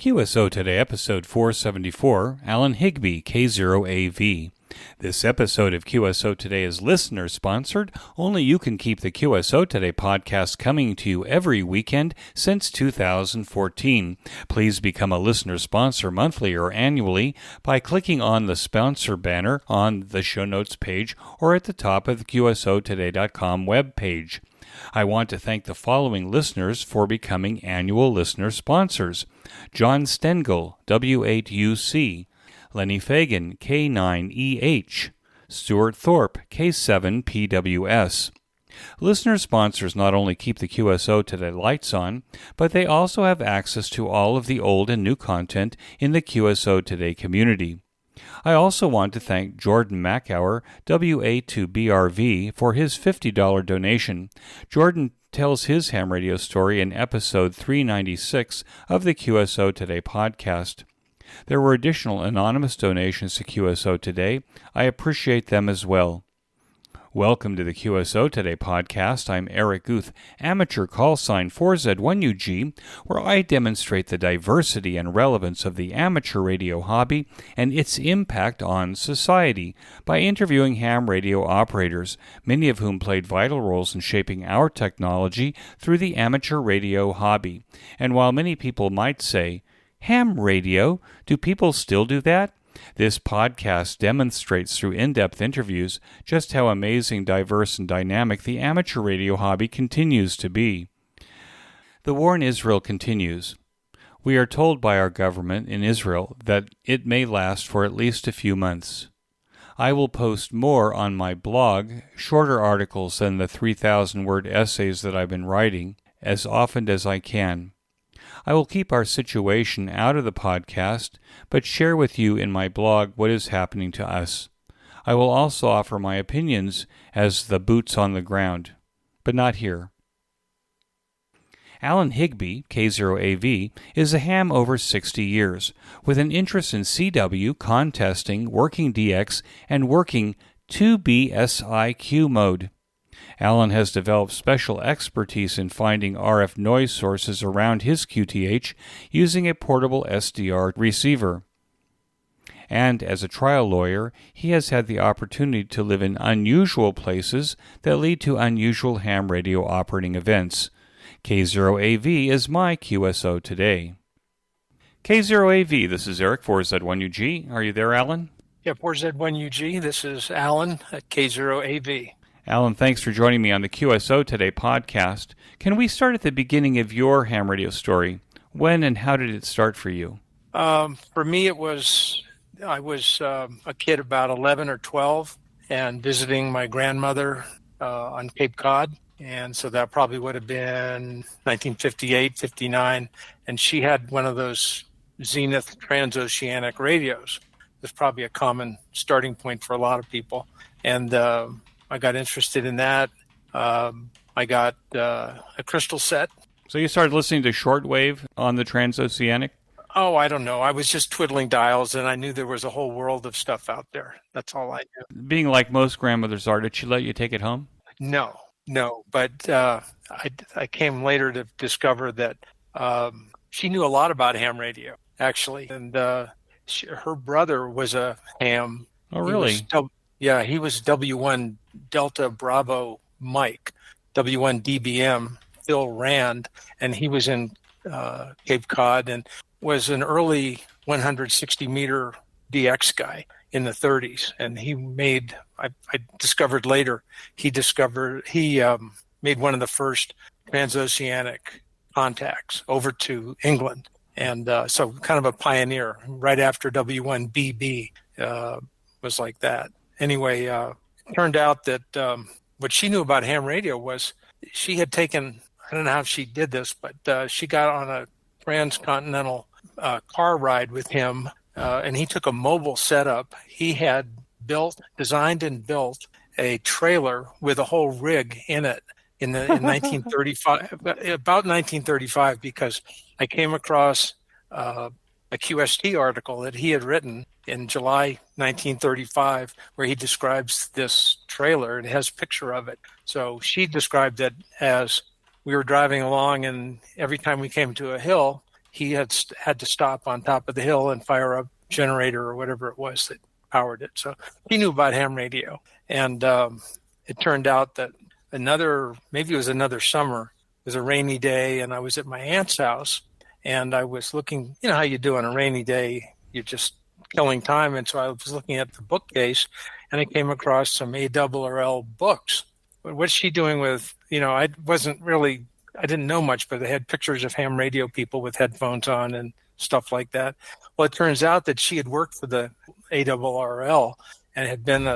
QSO Today, episode 474, Alan Higbie K0AV. This episode of QSO Today is listener-sponsored. Only you can keep the QSO Today podcast coming to you every weekend since 2014. Please become a listener sponsor monthly or annually by clicking on the sponsor banner on the show notes page or at the top of the QSOtoday.com webpage. I want to thank the following listeners for becoming annual listener sponsors: John Stengel, W8UC, Lenny Fagan, K9EH, Stuart Thorpe, K7PWS. Listener sponsors not only keep the QSO Today lights on, but they also have access to all of the old and new content in the QSO Today community. I also want to thank Jordan Mackauer, WA2BRV, for his $50 donation. Jordan tells his ham radio story in episode 396 of the QSO Today podcast. There were additional anonymous donations to QSO Today. I appreciate them as well. Welcome to the QSO Today podcast. I'm Eric Guth, amateur call sign 4Z1UG, where I demonstrate the diversity and relevance of the amateur radio hobby and its impact on society by interviewing ham radio operators, many of whom played vital roles in shaping our technology through the amateur radio hobby. And while many people might say, ham radio? Do people still do that? This podcast demonstrates through in-depth interviews just how amazing, diverse, and dynamic the amateur radio hobby continues to be. The war in Israel continues. We are told by our government in Israel that it may last for at least a few months. I will post more on my blog, shorter articles than the 3,000-word essays that I've been writing, as often as I can. I will keep our situation out of the podcast, but share with you in my blog what is happening to us. I will also offer my opinions as the boots on the ground, but not here. Alan Higbie, K0AV, is a ham over 60 years, with an interest in CW, contesting, working DX, and working 2BSIQ mode. Alan has developed special expertise in finding RF noise sources around his QTH using a portable SDR receiver. And as a trial lawyer, he has had the opportunity to live in unusual places that lead to unusual ham radio operating events. K0AV is my QSO Today. K0AV, this is Eric, 4Z1UG. Are you there, Alan? Yeah, 4Z1UG, this is Alan at K0AV. Alan, thanks for joining me on the QSO Today podcast. Can we start at the beginning of your ham radio story? When and how did it start for you? For me, I was a kid about 11 or 12 and visiting my grandmother on Cape Cod. And so that probably would have been 1958, 59. And she had one of those Zenith transoceanic radios. That's probably a common starting point for a lot of people. And I got interested in that. I got a crystal set. So you started listening to shortwave on the transoceanic? Oh, I don't know. I was just twiddling dials, and I knew there was a whole world of stuff out there. That's all I knew. Being like most grandmothers are, did she let you take it home? No. But I came later to discover that she knew a lot about ham radio, actually. And her brother was a ham. Oh, really? He was W1 Delta Bravo Mike, W1 DBM Phil Rand, and he was in Cape Cod and was an early 160-meter DX guy in the 30s. And he made, I discovered later, he made one of the first transoceanic contacts over to England. And so kind of a pioneer right after W1BB was like that. Anyway, turned out that what she knew about ham radio was she had taken, I don't know how she did this, but she got on a transcontinental car ride with him, and he took a mobile setup. He had designed and built a trailer with a whole rig in it in 1935, about 1935, because I came across a QST article that he had written in July 1935, where he describes this trailer and has a picture of it. So she described it as we were driving along, and every time we came to a hill, he had to stop on top of the hill and fire a generator or whatever it was that powered it. So he knew about ham radio. And it turned out that maybe it was another summer, it was a rainy day, and I was at my aunt's house, and I was looking, how you do on a rainy day, you're just killing time. And so I was looking at the bookcase, and I came across some ARRL books. What's she doing with, I didn't know much, but they had pictures of ham radio people with headphones on and stuff like that. Well, it turns out that she had worked for the ARRL and had been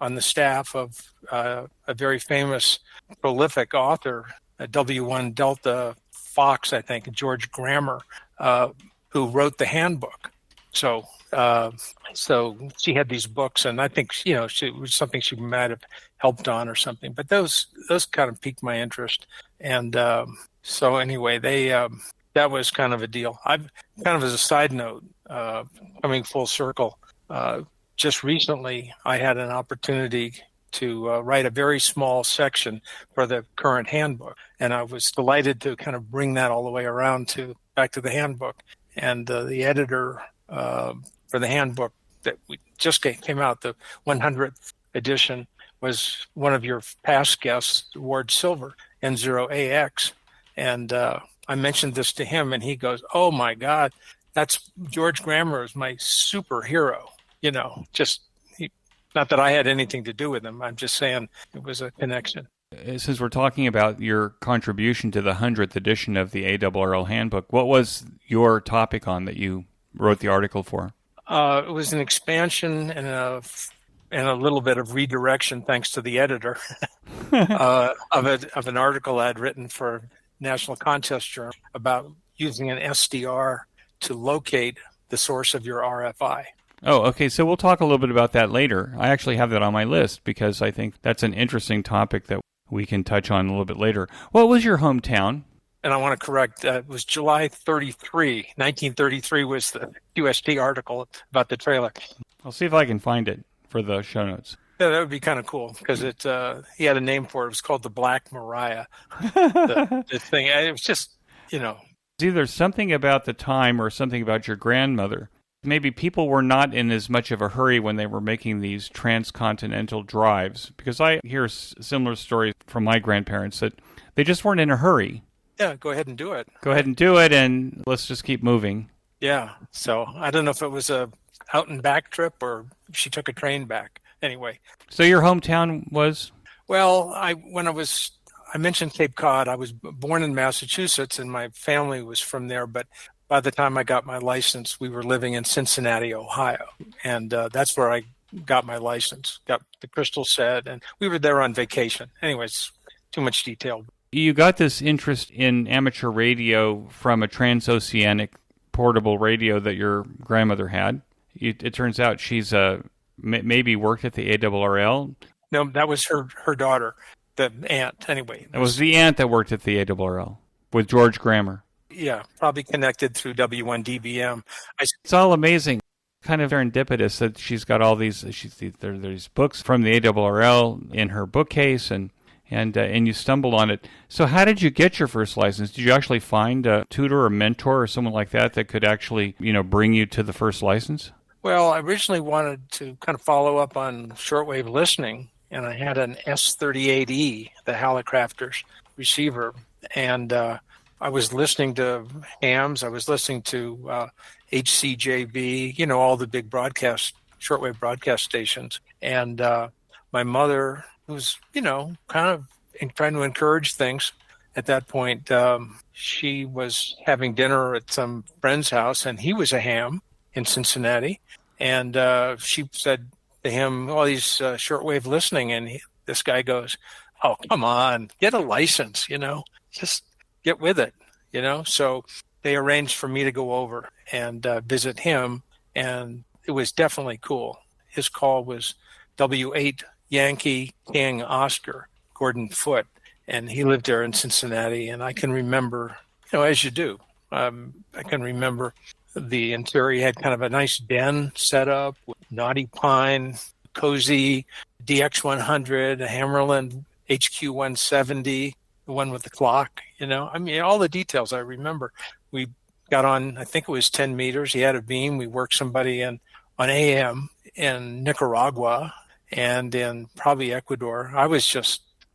on the staff of a very famous, prolific author, a W1 Delta Fox, I think, George Grammer, who wrote the handbook. So she had these books, and I think it was something she might have helped on or something. But those kind of piqued my interest, and so anyway, that was kind of a deal. I've kind of as a side note, coming full circle. Just recently, I had an opportunity to write a very small section for the current handbook, and I was delighted to kind of bring that all the way around back to the handbook. And the editor for the handbook that we just came out, the 100th edition, was one of your past guests, Ward Silver, N0AX. And I mentioned this to him, and he goes, "Oh my God, that's George Grammer is my superhero." Not that I had anything to do with him. I'm just saying it was a connection. Since we're talking about your contribution to the 100th edition of the ARRL handbook, what was your topic on that you wrote the article for? It was an expansion and a little bit of redirection, thanks to the editor, of an article I'd written for National Contest Journal about using an SDR to locate the source of your RFI. Oh, okay. So we'll talk a little bit about that later. I actually have that on my list because I think that's an interesting topic that we can touch on a little bit later. What was your hometown? And I want to correct, it was July 1933 was the QST article about the trailer. I'll see if I can find it for the show notes. Yeah, that would be kind of cool because he had a name for it. It was called the Black Mariah. the thing, it was just, It's either something about the time or something about your grandmother. Maybe people were not in as much of a hurry when they were making these transcontinental drives, because I hear similar stories from my grandparents that they just weren't in a hurry. Yeah, go ahead and do it. Go ahead and do it, and let's just keep moving. Yeah, so I don't know if it was a out and back trip or she took a train back. Anyway. So your hometown was? Well, I mentioned Cape Cod. I was born in Massachusetts, and my family was from there, but by the time I got my license, we were living in Cincinnati, Ohio, and that's where I got my license, got the crystal set, and we were there on vacation. Anyways, too much detail. You got this interest in amateur radio from a transoceanic portable radio that your grandmother had. It turns out she's maybe worked at the ARRL. No, that was her daughter, the aunt. Anyway, it was the aunt that worked at the ARRL with George Grammer. Yeah, probably connected through W1DBM. It's all amazing, kind of serendipitous that she's got all these. There's books from the ARRL in her bookcase, and you stumbled on it. So how did you get your first license? Did you actually find a tutor or mentor or someone like that could actually bring you to the first license? Well, I originally wanted to kind of follow up on shortwave listening, and I had an S38E, the Hallicrafters receiver, and I was listening to hams. I was listening to HCJB, all the big shortwave broadcast stations. And my mother, who was, kind of trying to encourage things at that point, she was having dinner at some friend's house, and he was a ham in Cincinnati. And she said to him, "Oh, he's shortwave listening." And this guy goes, "Oh, come on, get a license, just get with it, So they arranged for me to go over and visit him, and it was definitely cool. His call was W8 Yankee King Oscar, Gordon Foote, and he lived there in Cincinnati. And I can remember, as you do, I can remember the interior. He had kind of a nice den set up with Naughty Pine, Cozy, DX100, a Hammerland HQ170, the one with the clock, all the details I remember. We got on, I think it was 10 meters. He had a beam. We worked somebody in on AM in Nicaragua and in probably Ecuador.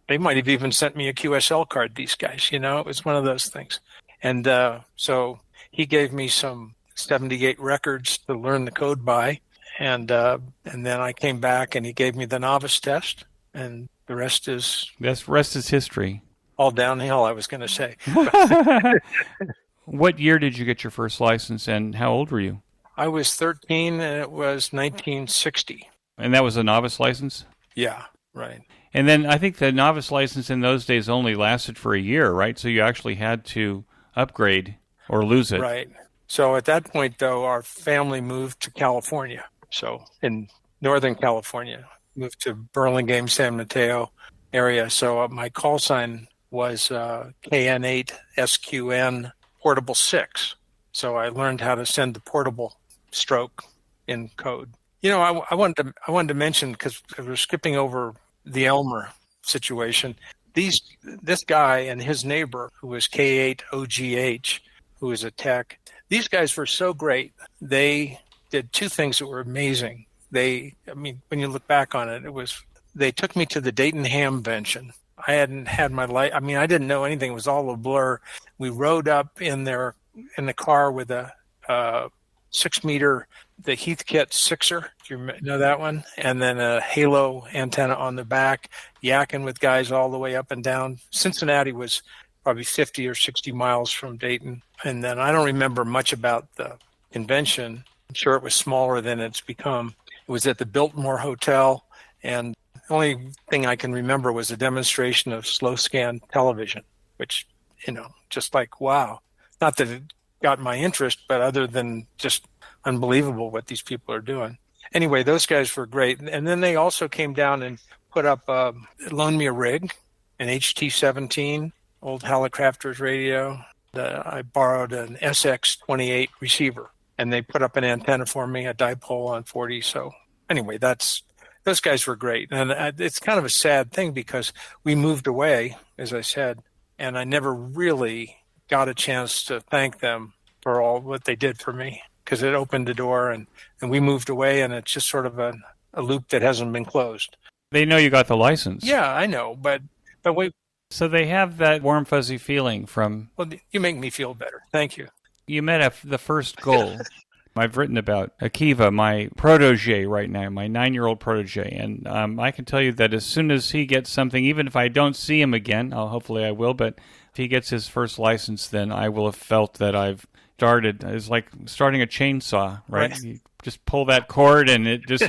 They might have even sent me a QSL card, these guys, it was one of those things. And so he gave me some 78 records to learn the code by. And then I came back and he gave me the novice test, and the rest is history. All downhill, I was going to say. What year did you get your first license, and how old were you? I was 13, and it was 1960. And that was a novice license? Yeah, right. And then I think the novice license in those days only lasted for a year, right? So you actually had to upgrade or lose it. Right. So at that point, though, our family moved to California. So in Northern California, moved to Burlingame, San Mateo area. So my call sign was KN8SQN Portable 6. So I learned how to send the portable stroke in code. I wanted to mention, because we're skipping over the Elmer situation. This guy and his neighbor, who was K0AV, who was a tech, these guys were so great. They did two things that were amazing. When you look back on it, they took me to the Dayton Hamvention. I hadn't had my life. I didn't know anything. It was all a blur. We rode up in the car with a 6-meter, the Heathkit 6er. Do you know that one? And then a halo antenna on the back, yakking with guys all the way up and down. Cincinnati was probably 50 or 60 miles from Dayton. And then I don't remember much about the convention. I'm sure it was smaller than it's become. It was at the Biltmore Hotel, and the only thing I can remember was a demonstration of slow scan television, which, just like, wow. Not that it got my interest, but other than just unbelievable what these people are doing. Anyway, those guys were great. And then they also came down and loaned me a rig, an HT-17, old Hallicrafters radio. I borrowed an SX-28 receiver, and they put up an antenna for me, a dipole on 40. So anyway, those guys were great. And it's kind of a sad thing because we moved away, as I said, and I never really got a chance to thank them for all what they did for me, because it opened the door, and we moved away, and it's just sort of a loop that hasn't been closed. They know you got the license. Yeah, I know, but wait. So they have that warm, fuzzy feeling from... Well, you make me feel better. Thank you. You met the first goal. I've written about Akiva, my protege right now, my 9-year-old protege, and I can tell you that as soon as he gets something, even if I don't see him again, hopefully I will, but if he gets his first license, then I will have felt that I've started. It's like starting a chainsaw, right? You just pull that cord, and it just...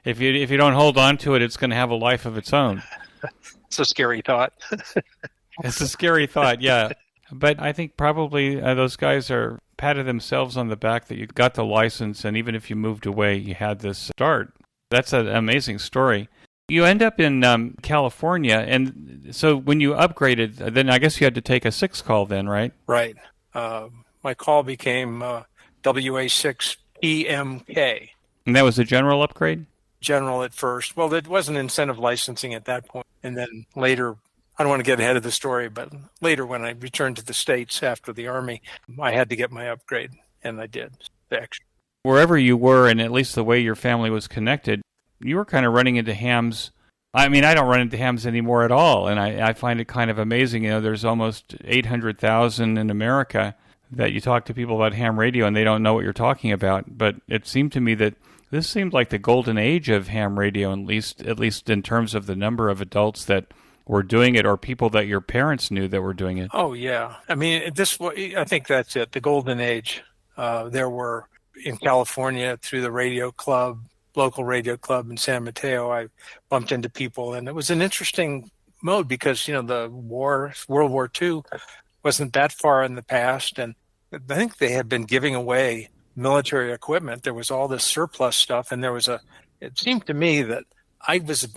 if you don't hold on to it, it's going to have a life of its own. It's a scary thought. It's a scary thought, yeah. But I think probably those guys are patted themselves on the back that you got the license, and even if you moved away, you had this start. That's an amazing story. You end up in California, and so when you upgraded, then I guess you had to take a 6 call then, right? Right. My call became WA6PMK. And that was a general upgrade? General at first. Well, it wasn't incentive licensing at that point. And then later, I don't want to get ahead of the story, but later when I returned to the States after the Army, I had to get my upgrade, and I did. The extra. Wherever you were, and at least the way your family was connected, you were kind of running into hams. I don't run into hams anymore at all, and I find it kind of amazing. There's almost 800,000 in America that you talk to people about ham radio, and they don't know what you're talking about. But it seemed to me that this seemed like the golden age of ham radio, at least in terms of the number of adults that were doing it, or people that your parents knew that were doing it. Oh, yeah. I think that's it, the golden age. There were, in California, through the radio club, local radio club in San Mateo, I bumped into people, and it was an interesting mode because, the World War II wasn't that far in the past, and I think they had been giving away military equipment. There was all this surplus stuff, and it seemed to me that I was a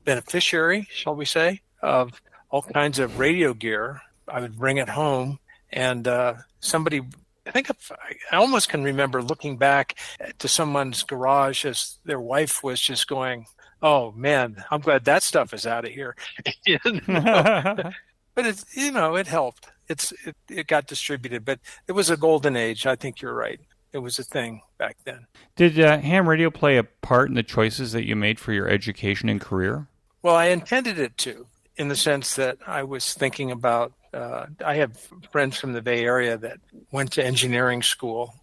beneficiary, shall we say, of all kinds of radio gear. I would bring it home, and somebody, I almost can remember looking back to someone's garage as their wife was just going, "Oh man, I'm glad that stuff is out of here." But it helped. it got distributed, but it was a golden age. I think you're right. It was a thing back then. Did ham radio play a part in the choices that you made for your education and career? Well, I intended it to, in the sense that I was thinking about, I have friends from the Bay Area that went to engineering school,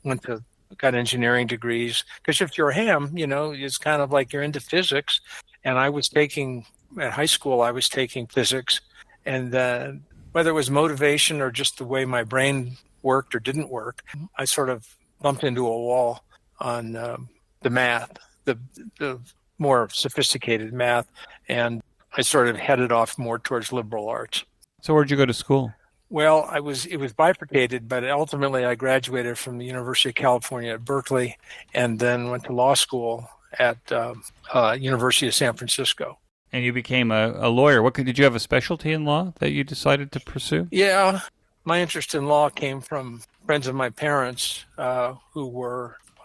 got engineering degrees. Because if you're a ham, it's kind of like you're into physics. And at high school, I was taking physics. And whether it was motivation or just the way my brain worked or didn't work, I sort of bumped into a wall on the math, the more sophisticated math, and I sort of headed off more towards liberal arts. So where'd you go to school? Well, it was bifurcated, but ultimately I graduated from the University of California at Berkeley, and then went to law school at University of San Francisco. And you became a lawyer. Did you have a specialty in law that you decided to pursue? Yeah, my interest in law came from friends of my parents I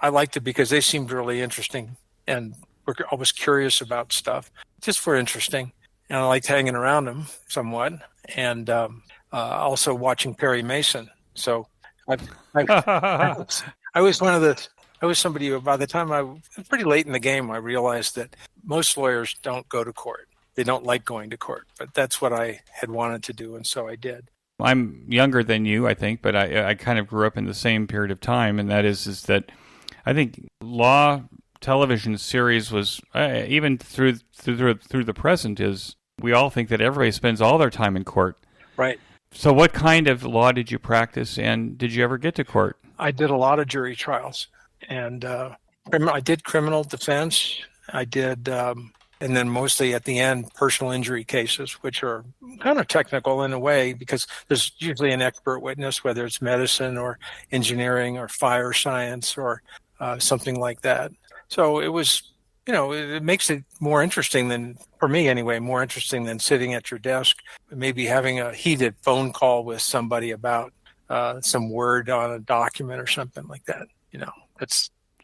liked it because they seemed really interesting and were always curious about stuff, just were interesting. And I liked hanging around them somewhat, and also watching Perry Mason. So I was somebody who, by the time I was pretty late in the game, I realized that most lawyers don't go to court. They don't like going to court, but that's what I had wanted to do, and so I did. I'm younger than you, I think, but I kind of grew up in the same period of time, and that is that I think law television series was even through the present is we all think that everybody spends all their time in court. Right. So what kind of law did you practice, and did you ever get to court? I did a lot of jury trials, and I did criminal defense. I did, and then mostly at the end, personal injury cases, which are kind of technical in a way because there's usually an expert witness, whether it's medicine or engineering or fire science or something like that. So it was, it makes it more interesting for me anyway, more interesting than sitting at your desk, maybe having a heated phone call with somebody about some word on a document or something like that.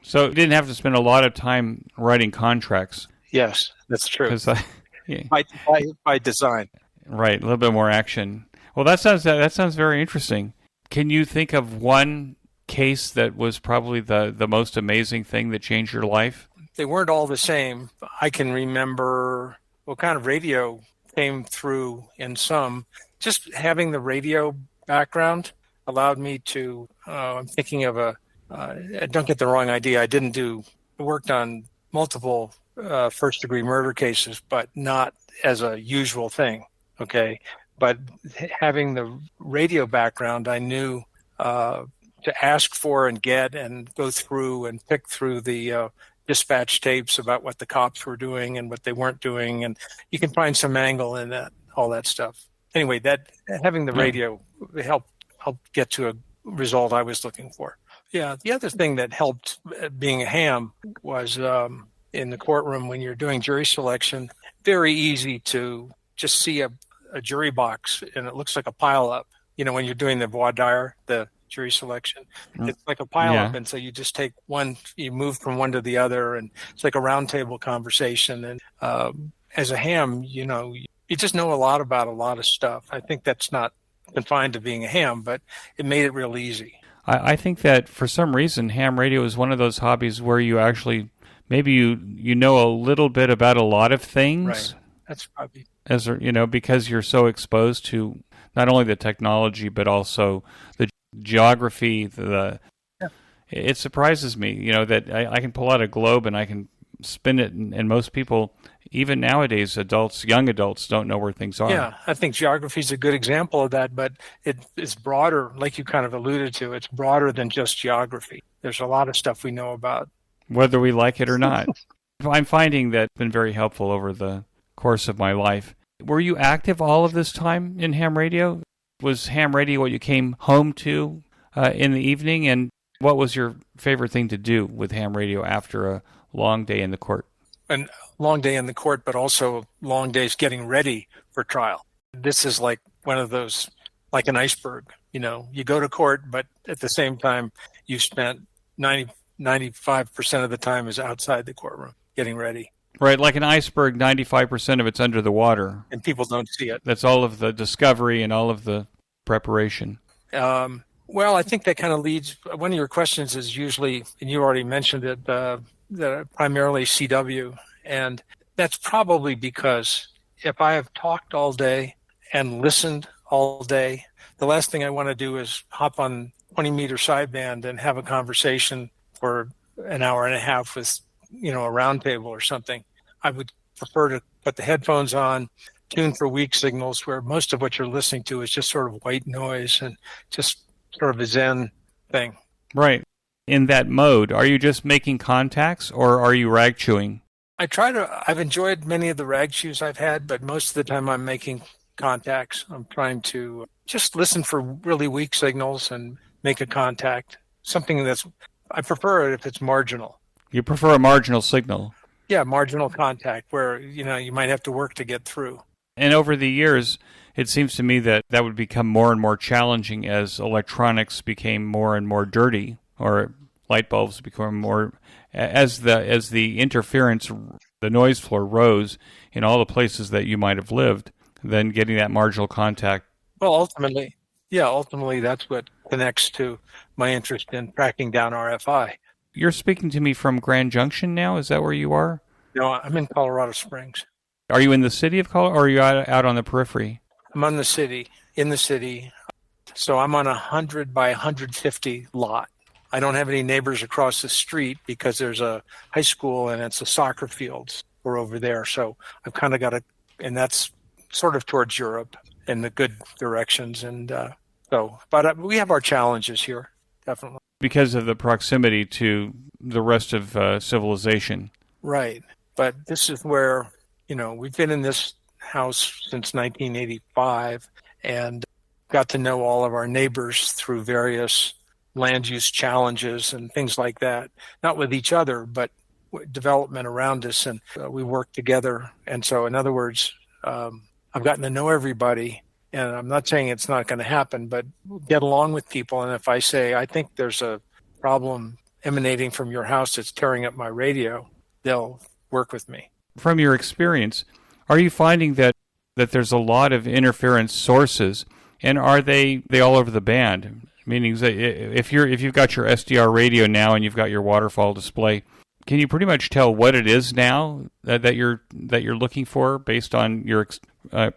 So you didn't have to spend a lot of time writing contracts. Yes, that's true. Yeah. By design. Right, a little bit more action. Well, that sounds very interesting. Can you think of one case that was probably the most amazing thing that changed your life? They weren't all the same. I can remember what kind of radio came through in some. Just having the radio background allowed me to, I'm thinking of don't get the wrong idea. I worked on multiple first-degree murder cases, but not as a usual thing, okay? But having the radio background, I knew to ask for and get and go through and pick through the dispatch tapes about what the cops were doing and what they weren't doing, and you can find some angle in that, all that stuff. Anyway, that having the radio helped get to a result I was looking for. Yeah, the other thing that helped being a ham was in the courtroom when you're doing jury selection, very easy to just see a jury box and it looks like a pile up. When you're doing the voir dire, the jury selection, it's like a pile up, and so you just take one, you move from one to the other, and it's like a round table conversation. And as a ham, you just know a lot about a lot of stuff. I think that's not confined to being a ham, but it made it real easy. I think that for some reason, ham radio is one of those hobbies where you actually maybe you know a little bit about a lot of things. Right. That's probably because you're so exposed to not only the technology but also the geography. It surprises me, that I can pull out a globe and I can spin it, and most people, even nowadays, young adults, don't know where things are. Yeah, I think geography is a good example of that, but it's broader, like you kind of alluded to. It's broader than just geography. There's a lot of stuff we know about, whether we like it or not. I'm finding that it's been very helpful over the course of my life. Were you active all of this time in ham radio? Was ham radio what you came home to in the evening? And what was your favorite thing to do with ham radio after a long day in the court? A long day in the court, but also long days getting ready for trial. This is like one of those, like an iceberg. You go to court, but at the same time, you spent 95% of the time is outside the courtroom getting ready. Right, like an iceberg, 95% of it's under the water. And people don't see it. That's all of the discovery and all of the preparation? Well, I think that kind of leads. One of your questions is usually, and you already mentioned it, primarily CW, and that's probably because if I have talked all day and listened all day, the last thing I want to do is hop on 20-meter sideband and have a conversation for an hour and a half with, a round table or something. I would prefer to put the headphones on, tune for weak signals, where most of what you're listening to is just sort of white noise and just sort of a Zen thing. Right. In that mode, are you just making contacts or are you rag chewing? I've enjoyed many of the rag chews I've had, but most of the time I'm making contacts. I'm trying to just listen for really weak signals and make a contact. I prefer it if it's marginal. You prefer a marginal signal? Yeah, marginal contact where, you might have to work to get through. And over the years, it seems to me that would become more and more challenging as electronics became more and more dirty, or light bulbs become more, as the interference, the noise floor rose in all the places that you might have lived, then getting that marginal contact. Well, ultimately that's what connects to my interest in tracking down RFI. You're speaking to me from Grand Junction now? Is that where you are? No, I'm in Colorado Springs. Are you in the city of Colorado, or are you out on the periphery? I'm in the city. So I'm on a 100 by 150 lot. I don't have any neighbors across the street because there's a high school and it's a soccer fields. We're over there. So I've kind of and that's sort of towards Europe in the good directions. And but we have our challenges here, definitely. Because of the proximity to the rest of civilization. Right. But this is where, we've been in this house since 1985 and got to know all of our neighbors through various land use challenges and things like that, not with each other, but development around us. And we work together. And so, in other words, I've gotten to know everybody. And I'm not saying it's not going to happen, but get along with people. And if I say, I think there's a problem emanating from your house that's tearing up my radio, they'll work with me. From your experience, are you finding that there's a lot of interference sources, and are they all over the band? Meaning, if you've got your SDR radio now and you've got your waterfall display, can you pretty much tell what it is now that you're looking for based on your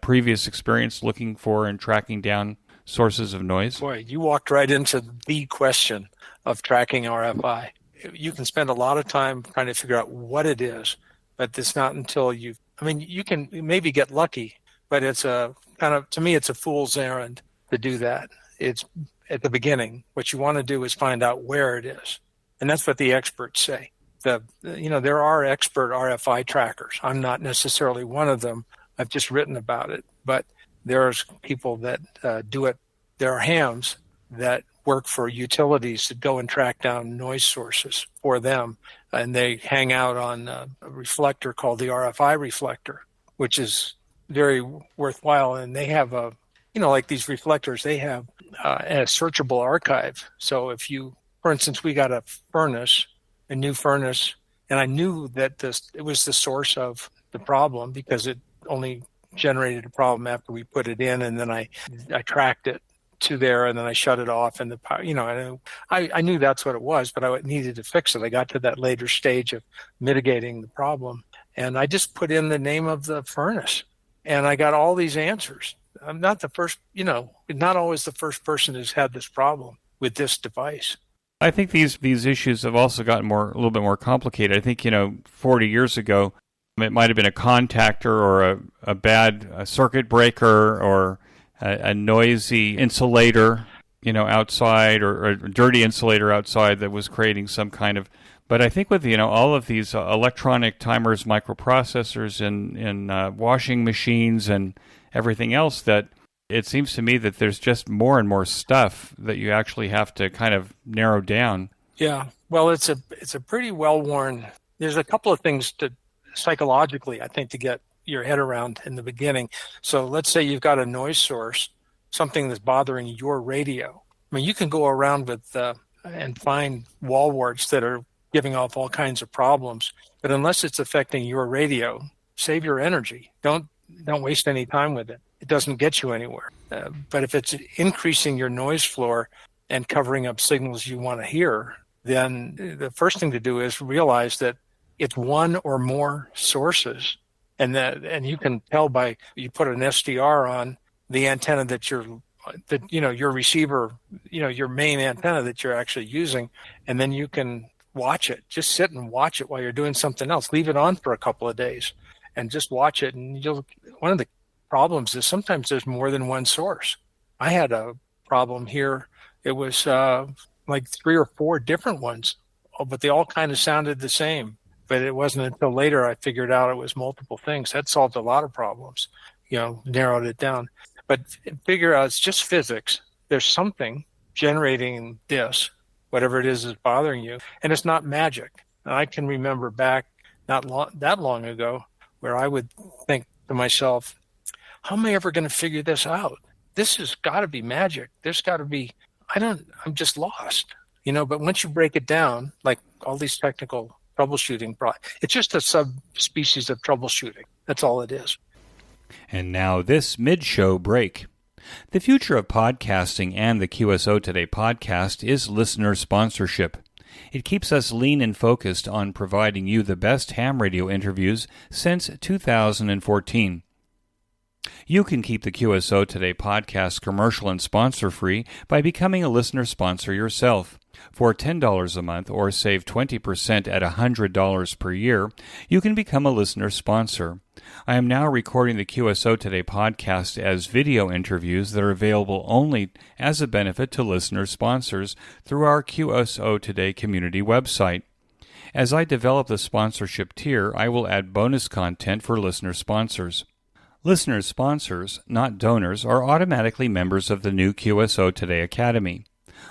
previous experience looking for and tracking down sources of noise? Boy, you walked right into the question of tracking RFI. You can spend a lot of time trying to figure out what it is, but it's not until you can maybe get lucky, but it's to me, it's a fool's errand to do that. It's at the beginning. What you want to do is find out where it is. And that's what the experts say. There are expert RFI trackers. I'm not necessarily one of them. I've just written about it, but there's people that do it. There are hams that work for utilities that go and track down noise sources for them, and they hang out on a reflector called the RFI reflector, which is very worthwhile. And they have like these reflectors, they have a searchable archive. So if for instance, we got a new furnace, and I knew that it was the source of the problem because it only generated a problem after we put it in, and then I tracked it to there, and then I shut it off, and the power, I knew that's what it was, but I needed to fix it. I got to that later stage of mitigating the problem, and I just put in the name of the furnace, and I got all these answers. I'm not the first, not always the first person who's had this problem with this device. I think these issues have also gotten a little bit more complicated. I think 40 years ago, it might have been a contactor or a bad circuit breaker or a noisy insulator, outside or a dirty insulator outside that was creating some kind of. But I think with all of these electronic timers, microprocessors, and washing machines and everything else, that it seems to me that there's just more and more stuff that you actually have to kind of narrow down. Yeah, well, it's a pretty well-worn. There's a couple of things psychologically, I think, to get your head around in the beginning. So let's say you've got a noise source, something that's bothering your radio. I mean, you can go around with and find wall warts that are giving off all kinds of problems, but unless it's affecting your radio, save your energy. Don't waste any time with it. it doesn't get you anywhere. But if it's increasing your noise floor and covering up signals you want to hear, then the first thing to do is realize that it's one or more sources, and you can tell by you put an SDR on the antenna that your receiver, your main antenna that you're actually using, and then you can watch it. Just sit and watch it while you're doing something else. Leave it on for a couple of days and just watch it. And one of the problems is sometimes there's more than one source. I had a problem here. It was like 3 or 4 different ones, but they all kind of sounded the same. But it wasn't until later I figured out it was multiple things. That solved a lot of problems, narrowed it down. But figure out it's just physics. There's something generating this, whatever it is bothering you, and it's not magic. And I can remember back that long ago where I would think to myself, how am I ever going to figure this out? This has got to be magic. There's got to be, I'm just lost, but once you break it down, like all these technical troubleshooting, it's just a subspecies of troubleshooting. That's all it is. And now this mid-show break. The future of podcasting and the QSO Today podcast is listener sponsorship. It keeps us lean and focused on providing you the best ham radio interviews since 2014. You can keep the QSO Today podcast commercial and sponsor-free by becoming a listener sponsor yourself. For $10 a month or save 20% at $100 per year, you can become a listener sponsor. I am now recording the QSO Today podcast as video interviews that are available only as a benefit to listener sponsors through our QSO Today community website. As I develop the sponsorship tier, I will add bonus content for listener sponsors. Listener sponsors, not donors, are automatically members of the new QSO Today Academy.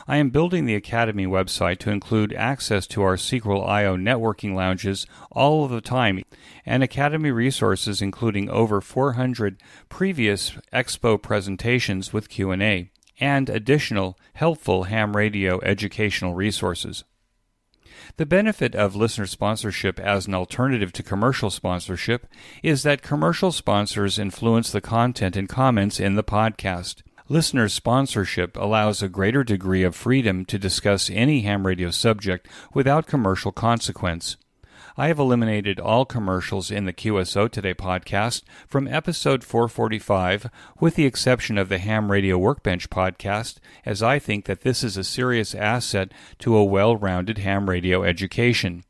I am building the Academy website to include access to our Sequel.io networking lounges all of the time and Academy resources including over 400 previous Expo presentations with Q&A and additional helpful ham radio educational resources. The benefit of listener sponsorship as an alternative to commercial sponsorship is that commercial sponsors influence the content and comments in the podcast. Listener sponsorship allows a greater degree of freedom to discuss any ham radio subject without commercial consequence. I have eliminated all commercials in the QSO Today podcast from episode 445, with the exception of the Ham Radio Workbench podcast, as I think that this is a serious asset to a well-rounded ham radio education.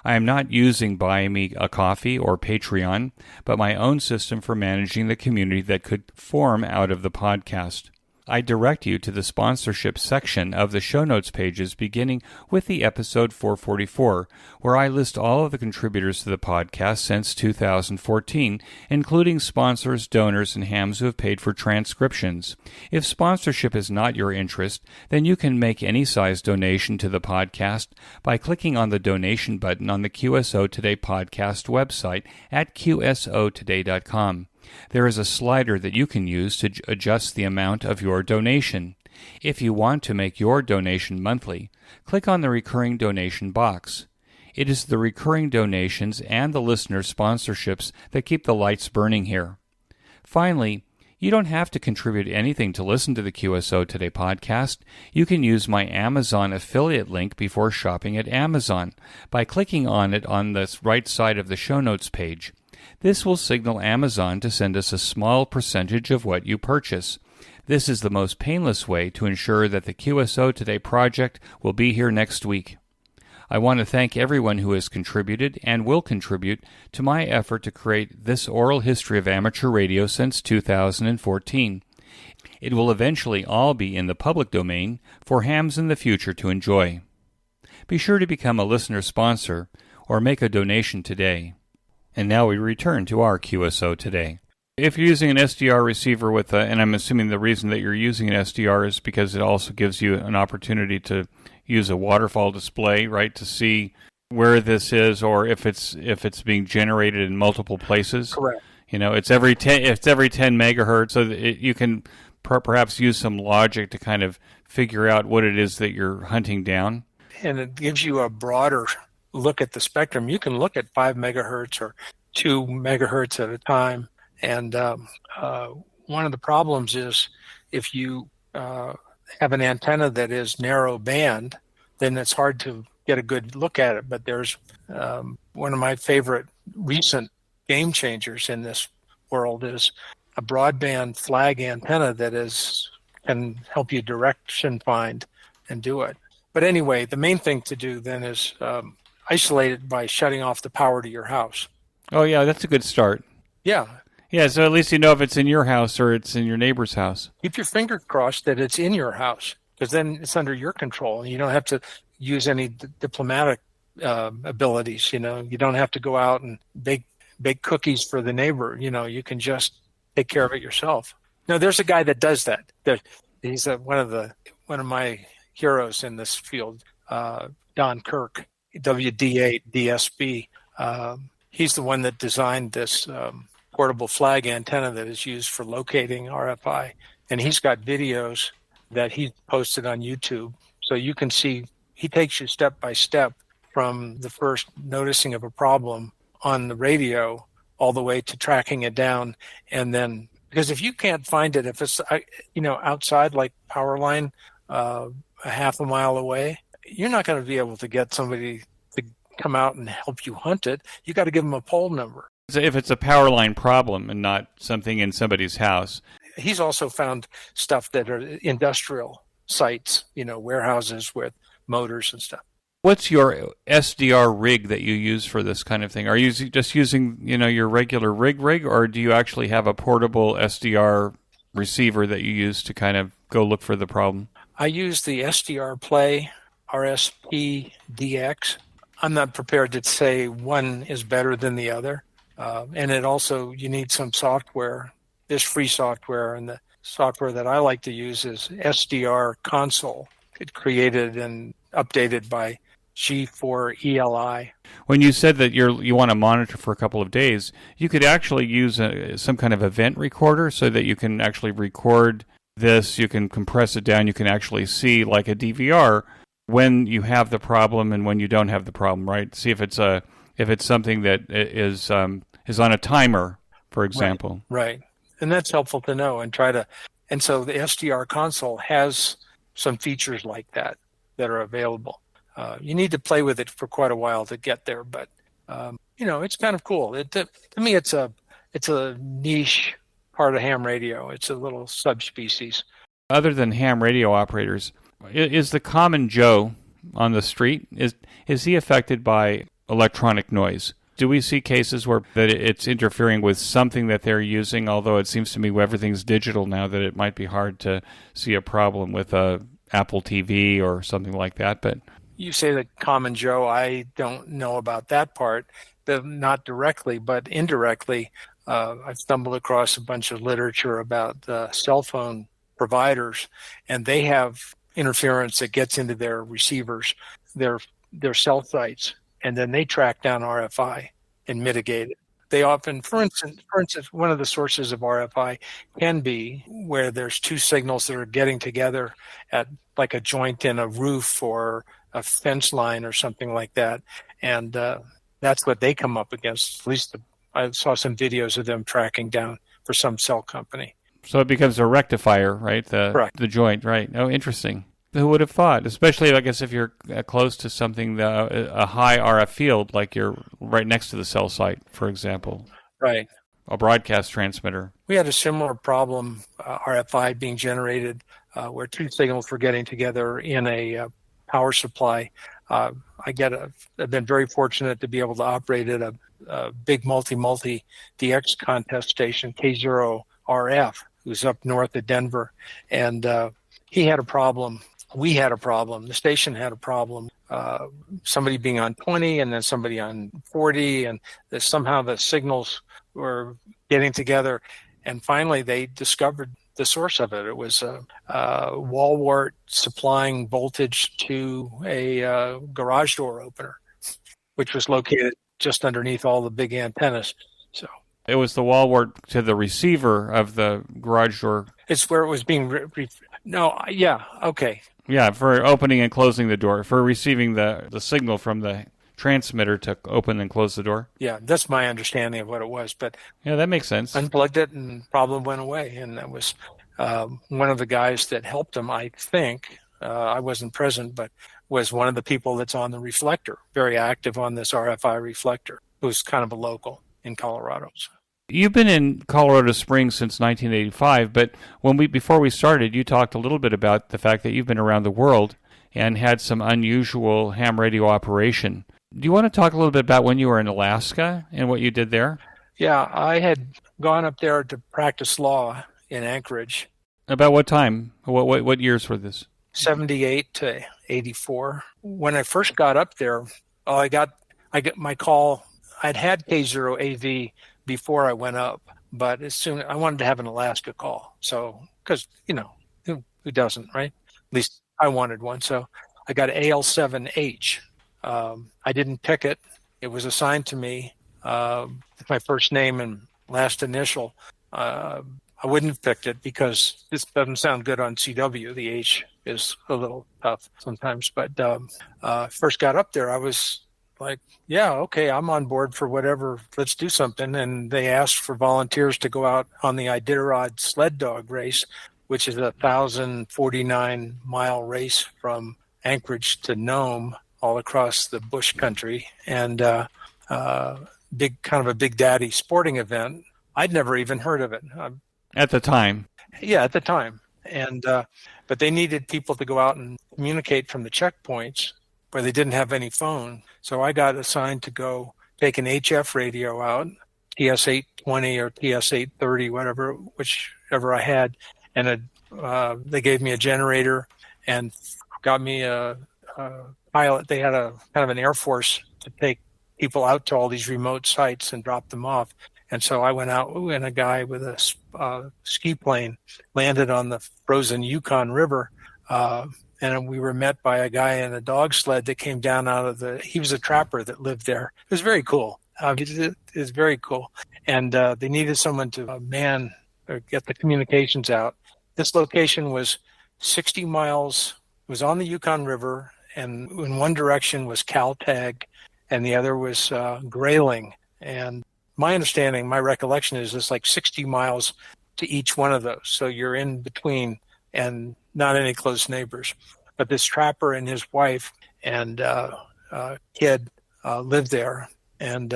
I am not using Buy Me a Coffee or Patreon, but my own system for managing the community that could form out of the podcast. I direct you to the sponsorship section of the show notes pages beginning with the episode 444, where I list all of the contributors to the podcast since 2014, including sponsors, donors, and hams who have paid for transcriptions. If sponsorship is not your interest, then you can make any size donation to the podcast by clicking on the donation button on the QSO Today podcast website at qsotoday.com. There is a slider that you can use to adjust the amount of your donation. If you want to make your donation monthly, click on the recurring donation box. It is the recurring donations and the listener sponsorships that keep the lights burning here. Finally, you don't have to contribute anything to listen to the QSO Today podcast. You can use my Amazon affiliate link before shopping at Amazon by clicking on it on the right side of the show notes page. This will signal Amazon to send us a small percentage of what you purchase. This is the most painless way to ensure that the QSO Today project will be here next week. I want to thank everyone who has contributed and will contribute to my effort to create this oral history of amateur radio since 2014. It will eventually all be in the public domain for hams in the future to enjoy. Be sure to become a listener sponsor or make a donation today. And now we return to our QSO Today. If you're using an SDR receiver and I'm assuming the reason that you're using an SDR is because it also gives you an opportunity to use a waterfall display, right, to see where this is or if it's being generated in multiple places. Correct. It's every 10 megahertz, so that you can perhaps use some logic to kind of figure out what it is that you're hunting down. And it gives you a broader look at the spectrum. You can look at 5 megahertz or 2 megahertz at a time. And one of the problems is if you have an antenna that is narrow band, then it's hard to get a good look at it. But there's one of my favorite recent game changers in this world is a broadband flag antenna that can help you direction find and do it. But anyway, the main thing to do then is isolate it by shutting off the power to your house. Oh, yeah, that's a good start. Yeah. Yeah, so at least you know if it's in your house or it's in your neighbor's house. Keep your finger crossed that it's in your house, because then it's under your control, and you don't have to use any diplomatic abilities. You don't have to go out and bake cookies for the neighbor. You can just take care of it yourself. No, there's a guy that does that. He's one of my heroes in this field, Don Kirk, WDA DSB. He's the one that designed this portable flag antenna that is used for locating RFI, and he's got videos that he posted on YouTube, so you can see he takes you step by step from the first noticing of a problem on the radio all the way to tracking it down. And then, because if you can't find it, if it's outside, like power line a half a mile away, you're not going to be able to get somebody to come out and help you hunt it. You got to give them a pole number. If it's a power line problem and not something in somebody's house. He's also found stuff that are industrial sites, warehouses with motors and stuff. What's your SDR rig that you use for this kind of thing? Are you just using, your regular rig, or do you actually have a portable SDR receiver that you use to kind of go look for the problem? I use the SDR Play RSP DX. I'm not prepared to say one is better than the other. And it also, you need some software. There's free software, and the software that I like to use is SDR Console. It's created and updated by G4ELI. When you said that you want to monitor for a couple of days, you could actually use some kind of event recorder so that you can actually record this. You can compress it down. You can actually see, like a DVR, when you have the problem and when you don't have the problem, right? See if it's something that is on a timer, for example. Right. And that's helpful to know and and so the SDR console has some features like that are available. You need to play with it for quite a while to get there, but it's kind of cool. To me, it's a niche part of ham radio. It's a little subspecies. Other than ham radio operators, is the common Joe on the street, is he affected by electronic noise? Do we see cases where that it's interfering with something that they're using, although it seems to me everything's digital now that it might be hard to see a problem with a Apple TV or something like that? But you say the common Joe, I don't know about that part, not directly, but indirectly. I've stumbled across a bunch of literature about cell phone providers, and they have interference that gets into their receivers, their cell sites, and then they track down RFI and mitigate it. They often, for instance, one of the sources of RFI can be where there's two signals that are getting together at like a joint in a roof or a fence line or something like that. And that's what they come up against. At least I saw some videos of them tracking down for some cell company. So it becomes a rectifier, right? Correct. The joint, right? Oh, interesting. Who would have thought? Especially, I guess, if you're close to something, a high RF field, like you're right next to the cell site, for example. Right. A broadcast transmitter. We had a similar problem, RFI being generated, where two signals were getting together in a power supply. I've been very fortunate to be able to operate at a big multi DX contest station, K0AV, who's up north of Denver, and he had a problem. We had a problem. The station had a problem. Somebody being on 20 and then somebody on 40, and somehow the signals were getting together. And finally, they discovered the source of it. It was a wall wart supplying voltage to a garage door opener, which was located just underneath all the big antennas. So it was the wall wart to the receiver of the garage door. It's where it was being. Okay. Yeah, for opening and closing the door, for receiving the signal from the transmitter to open and close the door? Yeah, that's my understanding of what it was. But Yeah, that makes sense. unplugged it and problem went away. And that was one of the guys that helped him, I think. I wasn't present, but was one of the people that's on the reflector, very active on this RFI reflector, who's kind of a local in Colorado. So. You've been in Colorado Springs since 1985, but before we started, you talked a little bit about the fact that you've been around the world and had some unusual ham radio operation. Do you want to talk a little bit about when you were in Alaska and what you did there? Yeah, I had gone up there to practice law in Anchorage. About what time? What years were this? 78 to 84. When I first got up there, I got my call. I'd had K0AV before I went up, but as soon I wanted to have an Alaska call. So, because who doesn't, right? At least I wanted one. So I got AL7H. I didn't pick it. It was assigned to me. My first name and last initial. I wouldn't have picked it because this doesn't sound good on CW. The H is a little tough sometimes. But first got up there, I was like, yeah, okay, I'm on board for whatever. Let's do something. And they asked for volunteers to go out on the Iditarod sled dog race, which is a 1,049-mile race from Anchorage to Nome, all across the bush country, and big kind of a big daddy sporting event. I'd never even heard of it. At the time. Yeah, at the time. And but they needed people to go out and communicate from the checkpoints where they didn't have any phone. So I got assigned to go take an HF radio out, TS820 or TS830, whichever I had, and they gave me a generator and got me a pilot. They had a kind of an Air Force to take people out to all these remote sites and drop them off. And so I went out, and a guy with a ski plane landed on the frozen Yukon River, and we were met by a guy in a dog sled that came down he was a trapper that lived there. It was very cool. It was very cool. And they needed someone to man or get the communications out. This location was 60 miles, it was on the Yukon River, and in one direction was Caltag, and the other was Grayling. And my understanding, my recollection is it's like 60 miles to each one of those. So you're in between and not any close neighbors. But this trapper and his wife and kid lived there and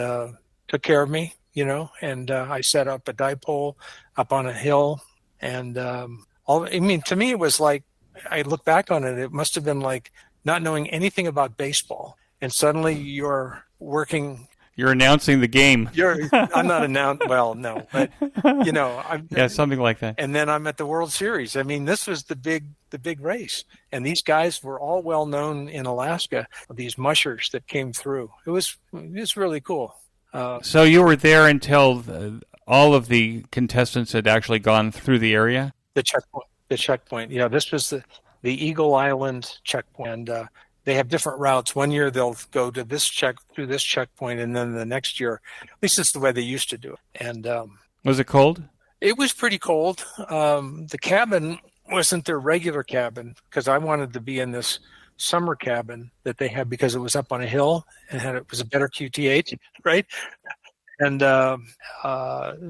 took care of me, and I set up a dipole up on a hill. And to me, it was like, I look back on it, it must have been like not knowing anything about baseball. And suddenly you're working. You're announcing the game. I'm not announcing. Well, no, but yeah, something like that. And then I'm at the World Series. I mean, this was the big race, and these guys were all well known in Alaska. These mushers that came through. It was really cool. So you were there until all of the contestants had actually gone through the area. The checkpoint. Yeah, this was the Eagle Island checkpoint. And, they have different routes. One year they'll go to through this checkpoint, and then the next year, at least it's the way they used to do it. And was it cold? It was pretty cold. The cabin wasn't their regular cabin because I wanted to be in this summer cabin that they had because it was up on a hill and it was a better QTH, right? And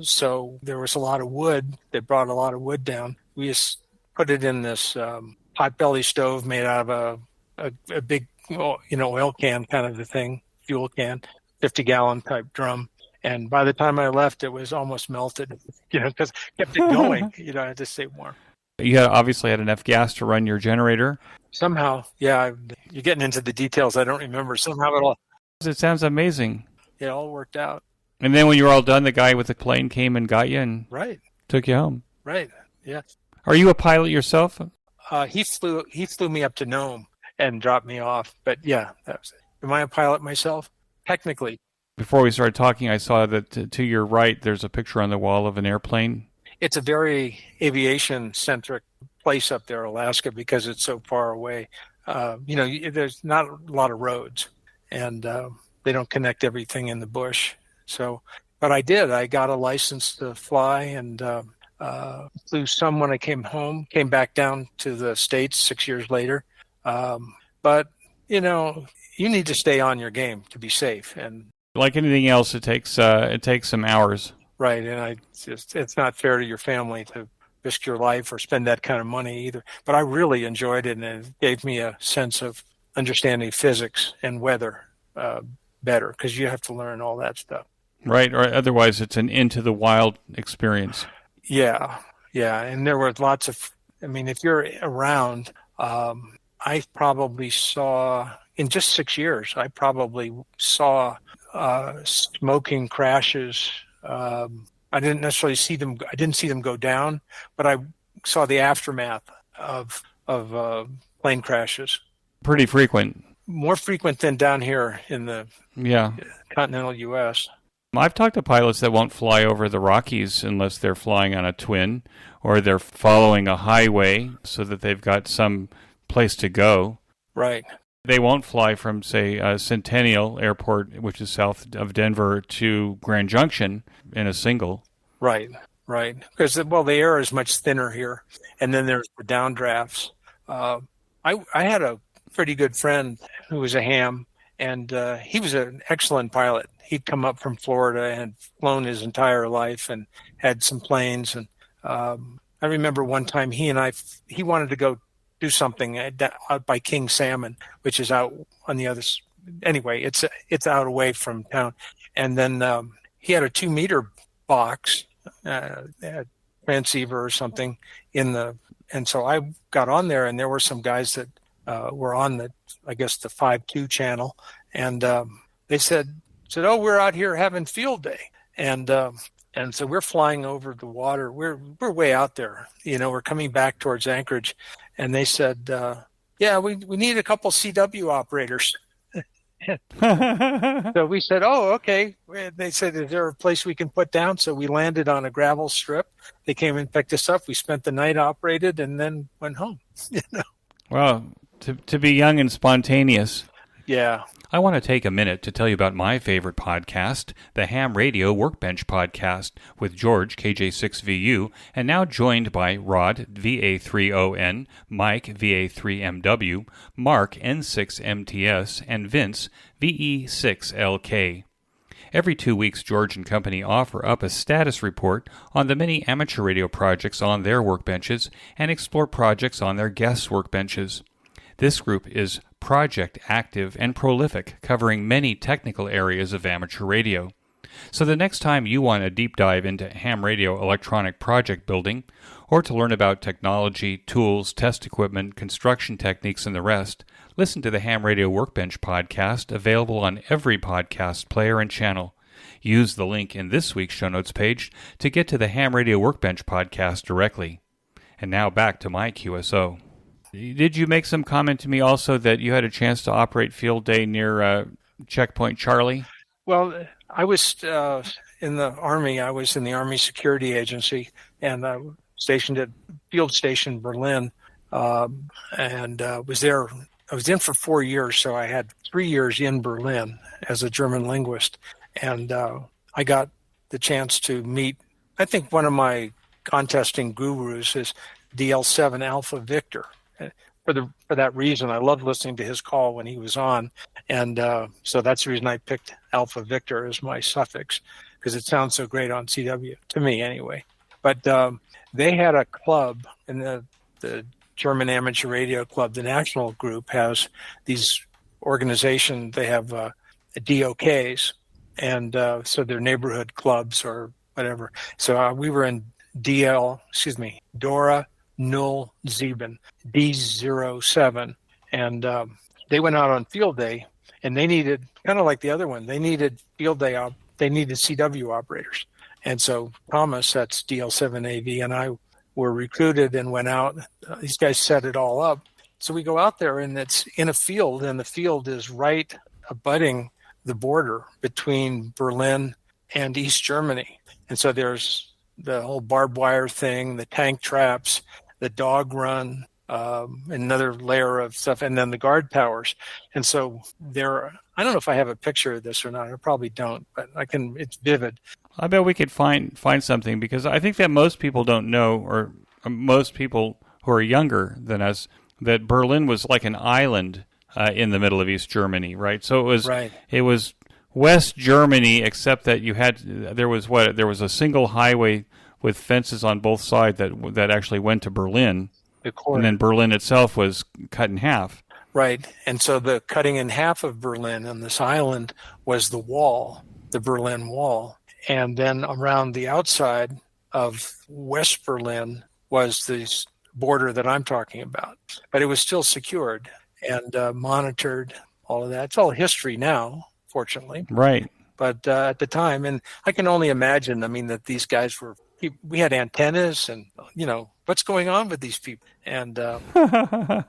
so there was a lot of wood. They brought a lot of wood down. We just put it in this potbelly stove made out of a big, oil can kind of a thing, fuel can, 50-gallon type drum. And by the time I left, it was almost melted, because it kept it going. I had to stay warm. You obviously had enough gas to run your generator. Somehow, yeah. You're getting into the details. I don't remember. Somehow It sounds amazing. It all worked out. And then when you were all done, the guy with the plane came and got you and took you home. Right. Yeah. Are you a pilot yourself? He flew me up to Nome and dropped me off. But yeah, that was it. Am I a pilot myself? Technically. Before we started talking, I saw that to your right, there's a picture on the wall of an airplane. It's a very aviation-centric place up there, Alaska, because it's so far away. There's not a lot of roads, and they don't connect everything in the bush. So, but I did. I got a license to fly and flew some when I came home, came back down to the States 6 years later. But, you need to stay on your game to be safe. And like anything else, it takes some hours. right, and it's not fair to your family to risk your life or spend that kind of money either. But I really enjoyed it, and it gave me a sense of understanding physics and weather better, because you have to learn all that stuff. Right, or otherwise it's an into the wild experience. Yeah, and there were lots of. I mean, if you're around, I probably saw in just 6 years. I probably saw smoking crashes. I didn't necessarily see them. I didn't see them go down, but I saw the aftermath of plane crashes. Pretty frequent. More frequent than down here in the continental U.S. I've talked to pilots that won't fly over the Rockies unless they're flying on a twin or they're following a highway so that they've got some place to go. Right. They won't fly from, say, Centennial Airport, which is south of Denver, to Grand Junction in a single. Right. Because, the air is much thinner here. And then there's the downdrafts. I had a pretty good friend who was a ham, and he was an excellent pilot. He'd come up from Florida and flown his entire life and had some planes. And I remember one time he wanted to go do something out by King Salmon, which is out on the other. Anyway, it's out away from town. And then he had a 2-meter box, transceiver or something and so I got on there, and there were some guys that were on the 5.2 channel, and they said, "Oh, we're out here having field day," and so we're flying over the water. We're way out there, we're coming back towards Anchorage, and they said, "Yeah, we need a couple CW operators." So we said, "Oh, okay." They said, "Is there a place we can put down?" So we landed on a gravel strip. They came and picked us up. We spent the night, operated, and then went home. Well, to be young and spontaneous. Yeah. I want to take a minute to tell you about my favorite podcast, the Ham Radio Workbench Podcast, with George, KJ6VU, and now joined by Rod, VA3ON, Mike, VA3MW, Mark, N6MTS, and Vince, VE6LK. Every 2 weeks, George and company offer up a status report on the many amateur radio projects on their workbenches and explore projects on their guests' workbenches. This group is project active and prolific, covering many technical areas of amateur radio. So the next time you want a deep dive into ham radio electronic project building, or to learn about technology, tools, test equipment, construction techniques, and the rest, listen to the Ham Radio Workbench podcast, available on every podcast player and channel. Use the link in this week's show notes page to get to the Ham Radio Workbench podcast directly. And now back to my QSO. Did you make some comment to me also that you had a chance to operate field day near Checkpoint Charlie? Well, I was in the Army. I was in the Army Security Agency, and I was stationed at Field Station Berlin, and was there. I was in for 4 years, so I had 3 years in Berlin as a German linguist, and I got the chance to meet. I think one of my contesting gurus is DL7 Alpha Victor. For that reason, I loved listening to his call when he was on, and so that's the reason I picked Alpha Victor as my suffix, because it sounds so great on CW, to me anyway. But they had a club in the German Amateur Radio Club. The national group has these organizations. They have DOKs, and so they're neighborhood clubs or whatever. So we were in Dora 07, D07, and they went out on field day, and they needed, kind of like the other one, they needed field day they needed CW operators, and so Thomas, that's DL7AV, and I were recruited and went out. These guys set it all up, so we go out there, and it's in a field, and the field is right abutting the border between Berlin and East Germany, and so there's the whole barbed wire thing, the tank traps, the dog run, another layer of stuff, and then the guard towers. And so I don't know if I have a picture of this or not. I probably don't, but it's vivid. I bet we could find something, because I think that most people don't know, or most people who are younger than us, that Berlin was like an island in the middle of East Germany, right? So Right. it was West Germany, except that there was a single highway with fences on both sides that actually went to Berlin, and then Berlin itself was cut in half. Right. And so the cutting in half of Berlin on this island was the wall, the Berlin Wall. And then around the outside of West Berlin was this border that I'm talking about. But it was still secured and monitored, all of that. It's all history now, fortunately. Right. But at the time, and I can only imagine, I mean, that these guys we had antennas and, what's going on with these people? And I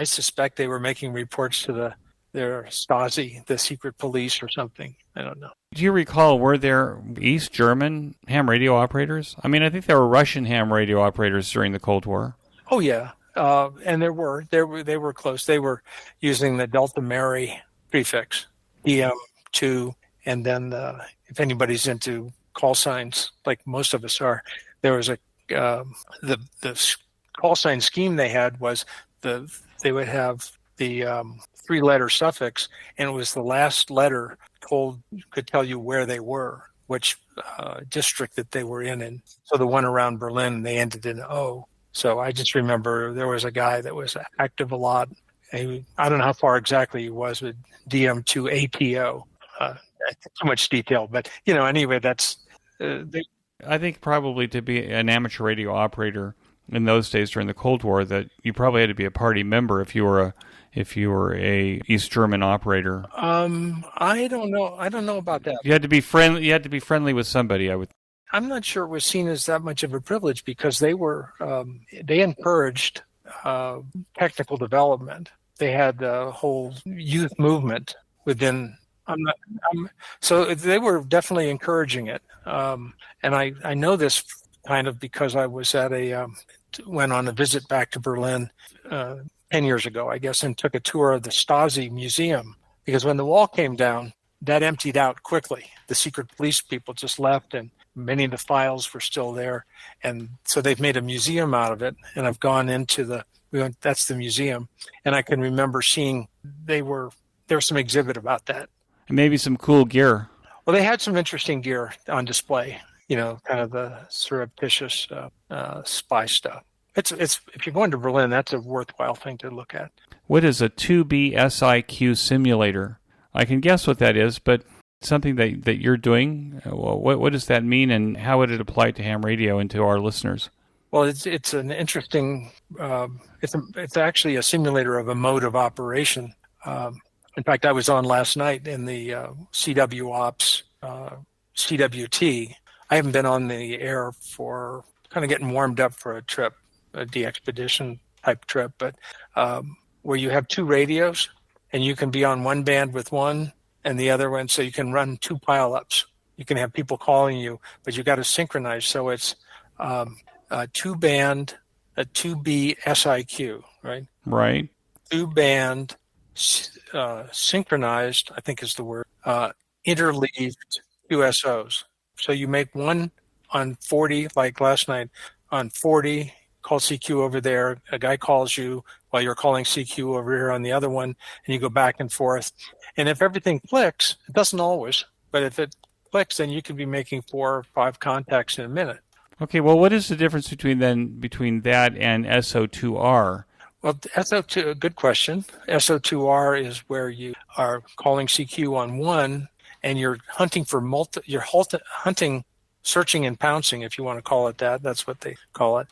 suspect they were making reports to their Stasi, the secret police or something. I don't know. Do you recall, were there East German ham radio operators? I mean, I think there were Russian ham radio operators during the Cold War. Oh, yeah. And they were close. They were using the Delta Mary prefix, DM2. And then if anybody's into call signs, like most of us are, there was the call sign scheme they had was they would have the 3-letter suffix, and it was the last letter could tell you where they were, which district that they were in. And so the one around Berlin, they ended in O. So I just remember there was a guy that was active a lot. I don't know how far exactly he was with DM2ATO. Too much detail, but anyway, that's. I think probably to be an amateur radio operator in those days during the Cold War, that you probably had to be a party member if you were a East German operator. I don't know. I don't know about that. You had to be friendly. You had to be friendly with somebody. I'm not sure it was seen as that much of a privilege because they encouraged technical development. They had a whole youth movement within. So they were definitely encouraging it. And I know this kind of because I was went on a visit back to Berlin 10 years ago, I guess, and took a tour of the Stasi museum, because when the wall came down, that emptied out quickly. The secret police people just left, and many of the files were still there. And so they've made a museum out of it. And I've gone into that's the museum. And I can remember seeing there was some exhibit about that. And maybe some cool gear. Well, they had some interesting gear on display, kind of the surreptitious spy stuff. It's if you're going to Berlin, that's a worthwhile thing to look at. What is a 2B SIQ simulator? I can guess what that is, but something that you're doing, what does that mean, and how would it apply to ham radio and to our listeners? Well, it's an interesting. It's actually a simulator of a mode of operation. In fact, I was on last night in the CW Ops CWT. I haven't been on the air for kind of getting warmed up for a trip, a de-expedition type trip, but where you have 2 radios and you can be on one band with one and the other one, so you can run 2 pileups. You can have people calling you, but you got to synchronize. So it's a 2-band, a 2B SIQ, right? Right. 2-band synchronized, I think is the word, interleaved QSOs. So you make one on 40, like last night, on 40, call CQ over there. A guy calls you while you're calling CQ over here on the other one, and you go back and forth. And if everything clicks, it doesn't always, but if it clicks, then you could be making 4 or 5 contacts in a minute. Okay, well, what is the difference between that and SO2R? Well, SO2, good question. SO2R is where you are calling CQ on one, and you're hunting for searching and pouncing, if you want to call it that. That's what they call it.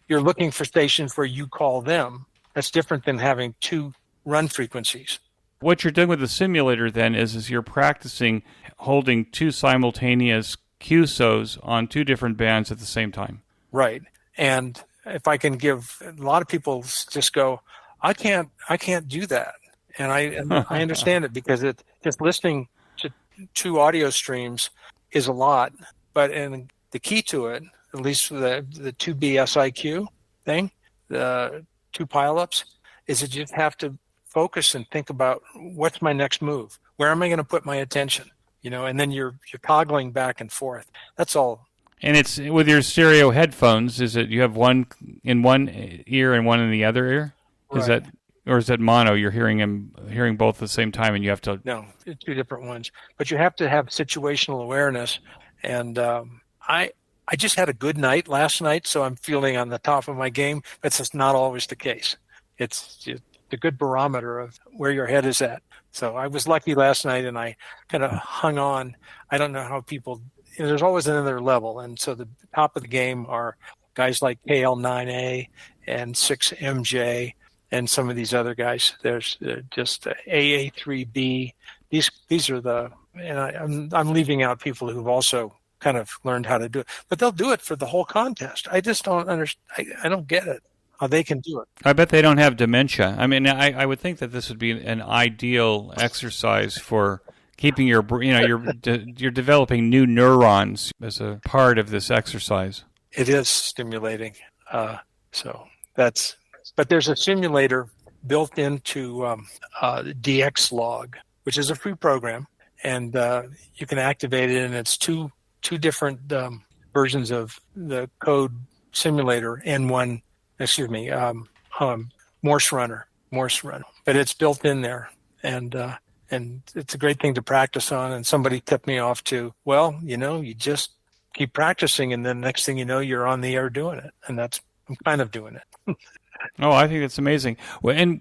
You're looking for stations where you call them. That's different than having 2 run frequencies. What you're doing with the simulator then is you're practicing holding 2 simultaneous QSOs on 2 different bands at the same time. Right. And if I can give, a lot of people just go, I can't do that. And I understand it, because just listening to 2 audio streams is a lot. But the key to it, at least for the 2B SIQ thing, the 2 pileups, is that you have to focus and think about what's my next move? Where am I going to put my attention? And then you're toggling back and forth. That's all. And it's with your stereo headphones. Is it you have one in one ear and one in the other ear? Right. Is that Or is it mono? You're hearing both at the same time, and you have to. No, it's two different ones. But you have to have situational awareness. And I just had a good night last night, so I'm feeling on the top of my game. That's just not always the case. It's a good barometer of where your head is at. So I was lucky last night, and I kind of hung on. I don't know how people. There's always another level, and so the top of the game are guys like KL9A and 6MJ. And some of these other guys, there's just AA3B. These are and I'm leaving out people who've also kind of learned how to do it, but they'll do it for the whole contest. I just don't understand. I don't get it how they can do it. I bet they don't have dementia. I mean, I would think that this would be an ideal exercise for keeping you're developing new neurons as a part of this exercise. It is stimulating. But there's a simulator built into DX Log, which is a free program, and you can activate it. And it's two different versions of the code simulator and Morse runner. But it's built in there, and it's a great thing to practice on. And somebody tipped me off to, you just keep practicing, and then next thing you know, you're on the air doing it, and I'm kind of doing it. Oh, I think that's amazing. Well, and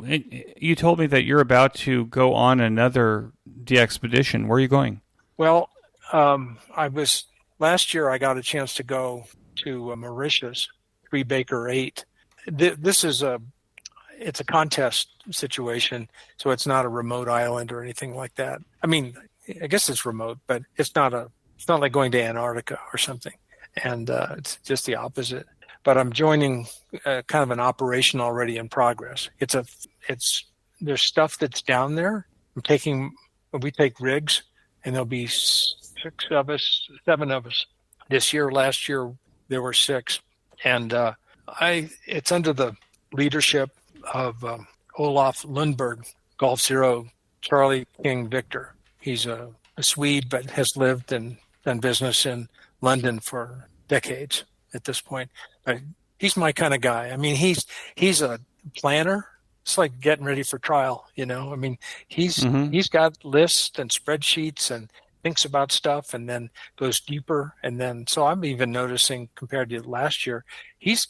you told me that you're about to go on another DXpedition. Where are you going? Well, last year I got a chance to go to Mauritius, 3 Baker 8. This is it's a contest situation, so it's not a remote island or anything like that. I mean, I guess it's remote, but it's not like going to Antarctica or something. And it's just the opposite. But I'm joining kind of an operation already in progress. There's stuff that's down there. We take rigs, and there'll be 7 of us this year. Last year there were 6, and it's under the leadership of Olaf Lundberg, Golf Zero, Charlie King Victor. He's a Swede, but has lived and done business in London for decades at this point. He's my kind of guy. I mean, he's a planner. It's like getting ready for trial, I mean, he's got lists and spreadsheets and thinks about stuff and then goes deeper. And then, so I'm even noticing compared to last year, he's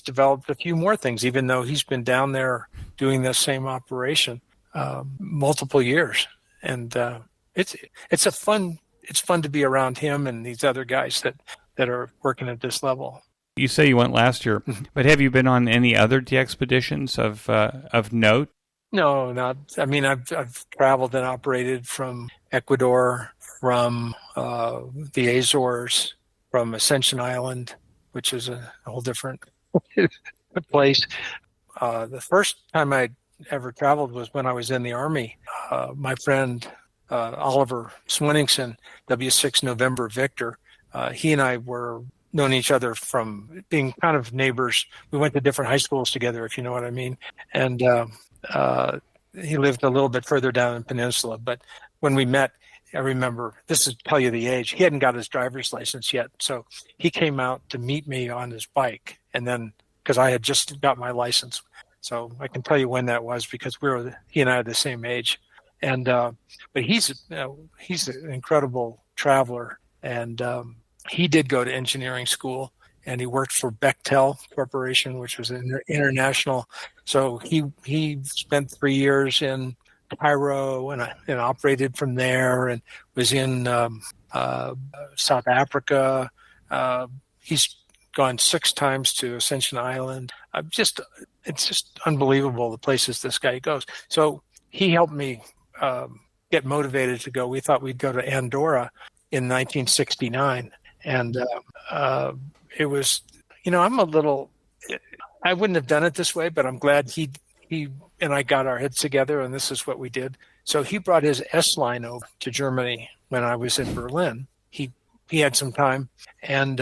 developed a few more things, even though he's been down there doing this same operation multiple years. And it's fun to be around him and these other guys that are working at this level. You say you went last year, but have you been on any other DXpeditions of note? No, not. I mean, I've traveled and operated from Ecuador, from the Azores, from Ascension Island, which is a whole different place. The first time I ever traveled was when I was in the Army. My friend Oliver Swiningson, W6 November Victor, he and I were known each other from being kind of neighbors. We went to different high schools together, if you know what I mean. And he lived a little bit further down in the peninsula. But when we met, I remember, this is tell you the age, he hadn't got his driver's license yet. So he came out to meet me on his bike. And then, because I had just got my license. So I can tell you when that was because he and I are the same age. And but he's an incredible traveler. And he did go to engineering school, and he worked for Bechtel Corporation, which was international. So he spent 3 years in Cairo and operated from there, and was in South Africa. He's gone 6 times to Ascension Island. It's just unbelievable the places this guy goes. So he helped me get motivated to go. We thought we'd go to Andorra in 1969. And it was, I wouldn't have done it this way, but I'm glad he and I got our heads together, and this is what we did. So he brought his S-line over to Germany when I was in Berlin. He had some time, and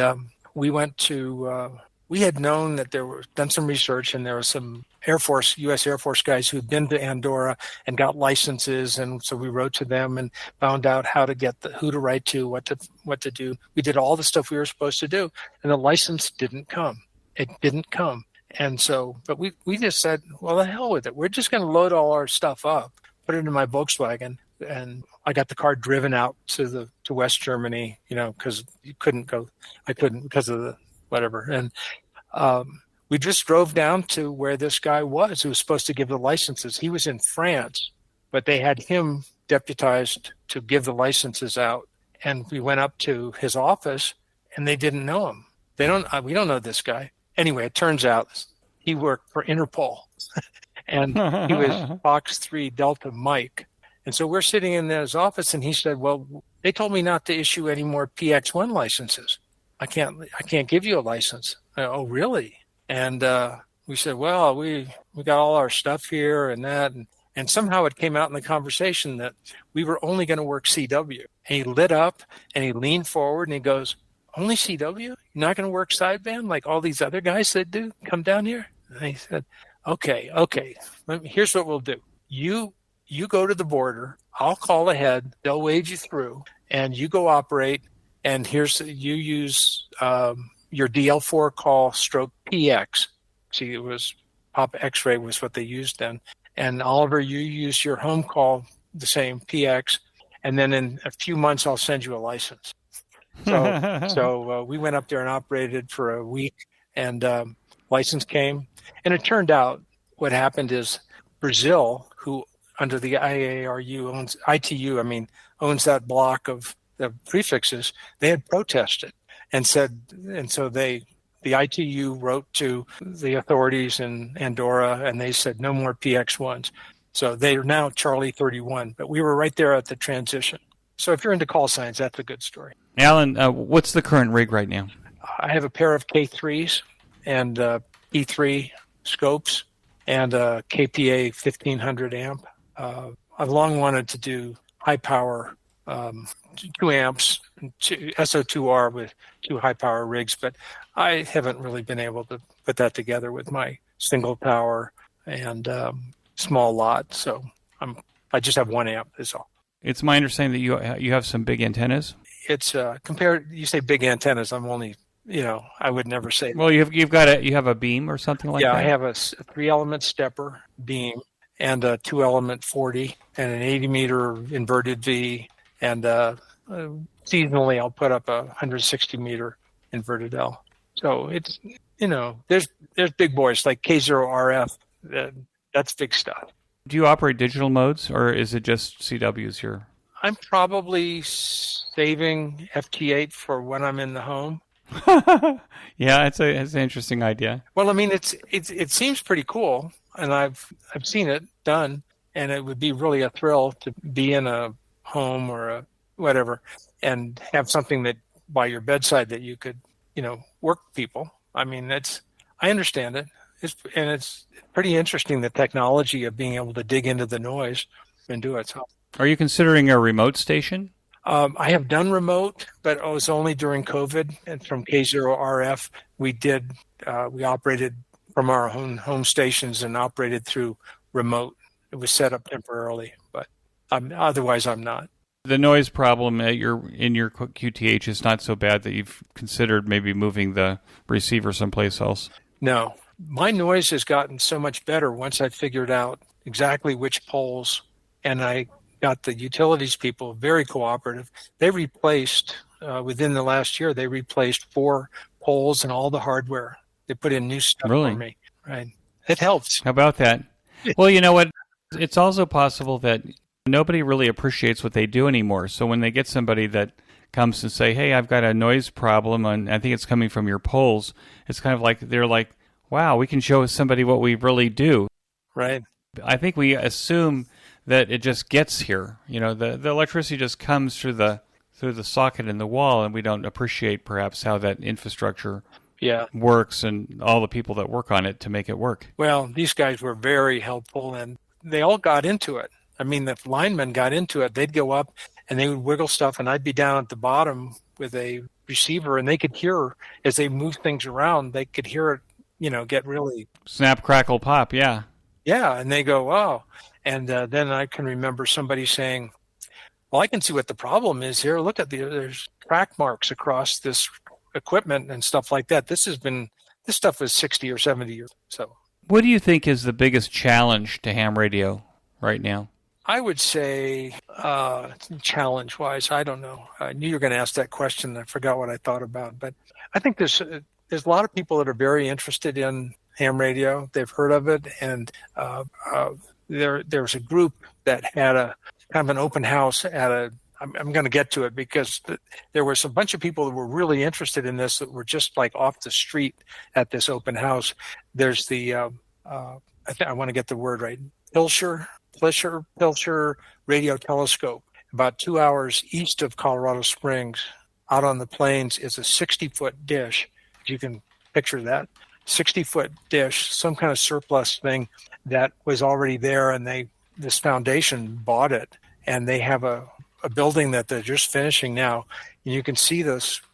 we went to, we had known that done some research, and there was some U.S. Air Force guys who'd been to Andorra and got licenses, and so we wrote to them and found out who to write to, what to do. We did all the stuff we were supposed to do, and the license didn't come. It didn't come. And so, but we just said, well, the hell with it. We're just going to load all our stuff up, put it in my Volkswagen. And I got the car driven out to West Germany, because you couldn't go. I couldn't because of the whatever. And we just drove down to where this guy was who was supposed to give the licenses. He was in France, but they had him deputized to give the licenses out. And we went up to his office, and they didn't know him. We don't know this guy. Anyway, it turns out he worked for Interpol, and he was Fox 3 Delta Mike. And so we're sitting in his office, and he said, well, they told me not to issue any more PX1 licenses. I can't give you a license. Oh, really? And we said, well, we got all our stuff here and that. And somehow it came out in the conversation that we were only going to work CW. And he lit up, and he leaned forward, and he goes, only CW? You're not going to work sideband like all these other guys that do? Come down here? And he said, okay. Here's what we'll do. You go to the border. I'll call ahead. They'll wade you through, and you go operate. And you use your DL4 call stroke PX. See, it was Pop X-ray was what they used then. And Oliver, you use your home call, the same PX. And then in a few months, I'll send you a license. So we went up there and operated for a week, and license came. And it turned out what happened is Brazil, who under the ITU owns that block of the prefixes, they had protested and so the ITU wrote to the authorities in Andorra, and they said no more PX1s. So they are now Charlie 31, but we were right there at the transition. So if you're into call signs, that's a good story. Alan, what's the current rig right now? I have a pair of K3s and E3 scopes and a KPA 1500 amp. I've long wanted to do high power 2 amps, SO2R with 2 high power rigs, but I haven't really been able to put that together with my single tower and small lot. So I just have 1 amp is all. It's my understanding that you have some big antennas. It's you say big antennas. I'm only, I would never say. Well, you have a beam or something like that. Yeah, I have a 3-element stepper beam and a 2-element 40 and an 80-meter inverted V, and seasonally I'll put up a 160-meter inverted L. So it's there's big boys like K0AV. That's big stuff. Do you operate digital modes, or is it just CWs here? I'm probably saving FT8 for when I'm in the home. Yeah, it's an interesting idea. Well, it seems pretty cool, and I've seen it done, and it would be really a thrill to be in a home or a whatever and have something that by your bedside that you could work people. I understand it. It's pretty interesting, the technology of being able to dig into the noise and do it. So, are you considering a remote station? I have done remote, but it was only during COVID. And from K0AV, we operated from our own home stations and operated through remote. It was set up temporarily, but otherwise I'm not. The noise problem in your QTH is not so bad that you've considered maybe moving the receiver someplace else? No. My noise has gotten so much better once I figured out exactly which poles, and I got the utilities people very cooperative. They replaced, within the last year, 4 poles and all the hardware. They put in new stuff for me. Right. It helps. How about that? Well, you know what? It's also possible that nobody really appreciates what they do anymore. So when they get somebody that comes and say, hey, I've got a noise problem, and I think it's coming from your poles, it's kind of like they're like, wow, we can show somebody what we really do. Right. I think we assume that it just gets here. The electricity just comes through the socket in the wall, and we don't appreciate perhaps how that infrastructure works and all the people that work on it to make it work. Well, these guys were very helpful, and they all got into it. The linemen got into it. They'd go up and they would wiggle stuff, and I'd be down at the bottom with a receiver, and they could hear as they moved things around. They could hear it, get really snap, crackle, pop. Yeah. And they go, wow. And then I can remember somebody saying, well, I can see what the problem is here. Look at there's crack marks across this equipment and stuff like that. This this stuff was 60 or 70 years. So what do you think is the biggest challenge to ham radio right now? I would say challenge-wise, I don't know. I knew you were going to ask that question. I forgot what I thought about, but I think there's a lot of people that are very interested in ham radio. They've heard of it, and there's a group that had a kind of an open house at a. I'm going to get to it because there was a bunch of people that were really interested in this that were just like off the street at this open house. There's the I want to get the word right. Pilcher radio telescope, about 2 hours east of Colorado Springs, out on the plains, is a 60-foot dish. If you can picture that, 60-foot dish, some kind of surplus thing that was already there, and this foundation bought it, and they have a building that they're just finishing now. And you can see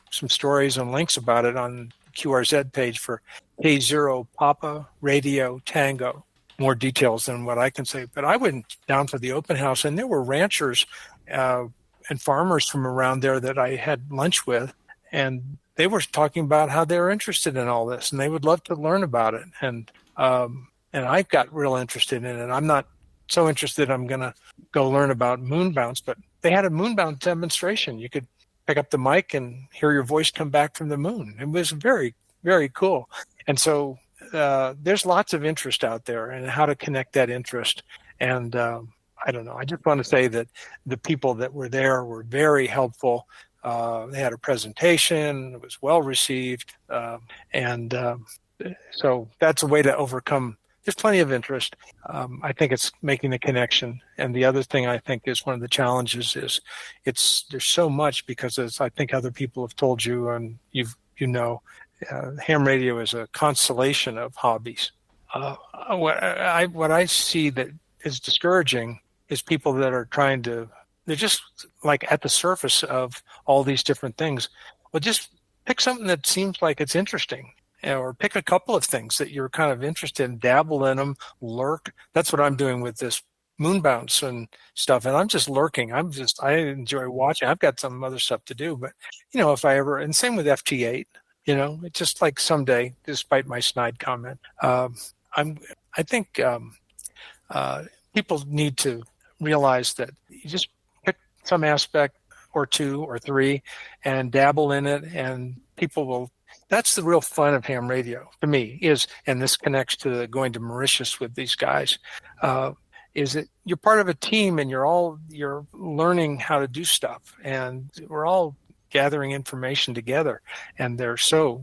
some stories and links about it on QRZ page for K0 Papa Radio Tango. More details than what I can say. But I went down to the open house, and there were ranchers and farmers from around there that I had lunch with, and they were talking about how they're interested in all this, and they would love to learn about it. And I got real interested in it. I'm not so interested I'm going to go learn about moon bounce, but they had a moon bounce demonstration. You could pick up the mic and hear your voice come back from the moon. It was very, very cool. And so there's lots of interest out there and how to connect that interest. And I don't know. I just want to say that the people that were there were very helpful. They had a presentation. It was well received. So that's a way to overcome. There's plenty of interest. I think it's making the connection. And the other thing I think is one of the challenges is there's so much because, as I think other people have told you and ham radio is a constellation of hobbies. What I see that is discouraging is people that are they're just like at the surface of all these different things. Well, just pick something that seems like it's interesting, or pick a couple of things that you're kind of interested in, dabble in them, lurk. That's what I'm doing with this moon bounce and stuff. And I'm just lurking. I enjoy watching. I've got some other stuff to do, but and same with FT8. It's just like someday, despite my snide comment, I think people need to realize that you just pick some aspect or two or three and dabble in it, and people will. That's the real fun of ham radio to me and this connects to going to Mauritius with these guys, is that you're part of a team and you're learning how to do stuff, and we're all gathering information together, and they're so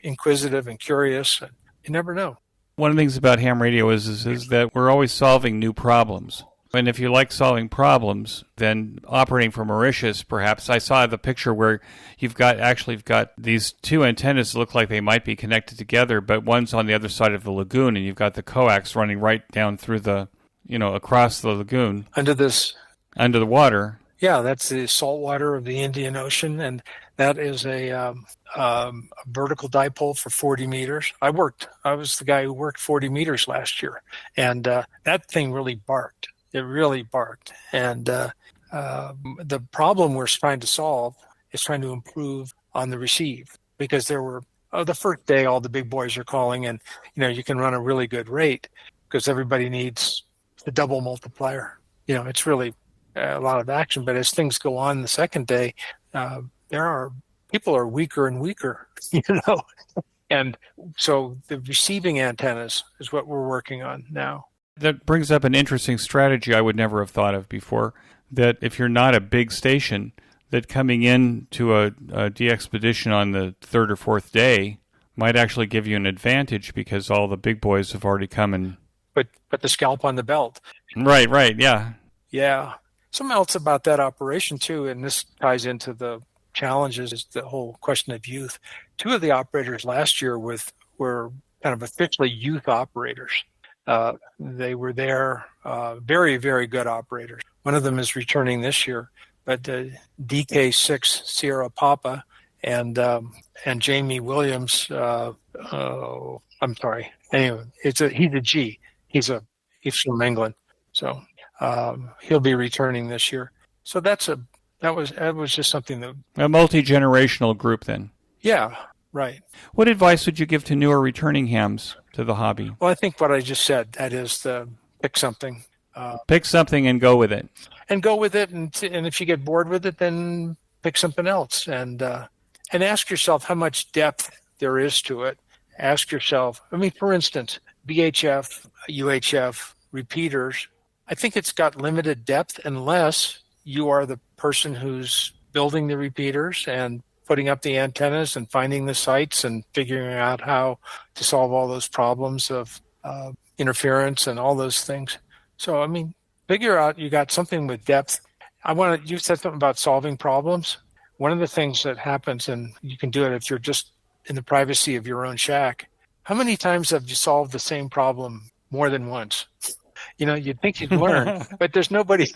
inquisitive and curious, and you never know. One of the things about ham radio is that we're always solving new problems. And if you like solving problems, then operating from Mauritius, perhaps. I saw the picture where you've got these two antennas that look like they might be connected together, but one's on the other side of the lagoon, and you've got the coax running right down through across the lagoon. Under the water. Yeah, that's the salt water of the Indian Ocean, and that is a vertical dipole for 40 meters. I was the guy who worked 40 meters last year, and that thing really barked. It really barked. And the problem we're trying to solve is trying to improve on the receive, because there were the first day all the big boys are calling, and you can run a really good rate because everybody needs the double multiplier. It's really a lot of action. But as things go on the second day, people are weaker and weaker, and so the receiving antennas is what we're working on now. That brings up an interesting strategy I would never have thought of before, that if you're not a big station, that coming in to a de-expedition on the third or fourth day might actually give you an advantage because all the big boys have already come and... But the scalp on the belt. Right, yeah. Yeah. Something else about that operation, too, and this ties into the challenges, is the whole question of youth. Two of the operators last year were kind of officially youth operators. They were there, very, very good operators. One of them is returning this year, but DK6 Sierra Papa and Jamie Williams. I'm sorry. Anyway, he's a G. He's from England, so he'll be returning this year. So that was just something that a multi-generational group then. Yeah, Right. What advice would you give to newer returning hams to the hobby? Well, I think what I just said, that is the pick something. Pick something and go with it. And go with it. And if you get bored with it, then pick something else. And ask yourself how much depth there is to it. Ask yourself, I mean, for instance, VHF, UHF, repeaters, I think it's got limited depth unless you are the person who's building the repeaters and putting up the antennas and finding the sites and figuring out how to solve all those problems of interference and all those things. So, I mean, figure out you got something with depth. You said something about solving problems. One of the things that happens, and you can do it if you're just in the privacy of your own shack, how many times have you solved the same problem more than once? You'd think you'd learn, but there's nobody.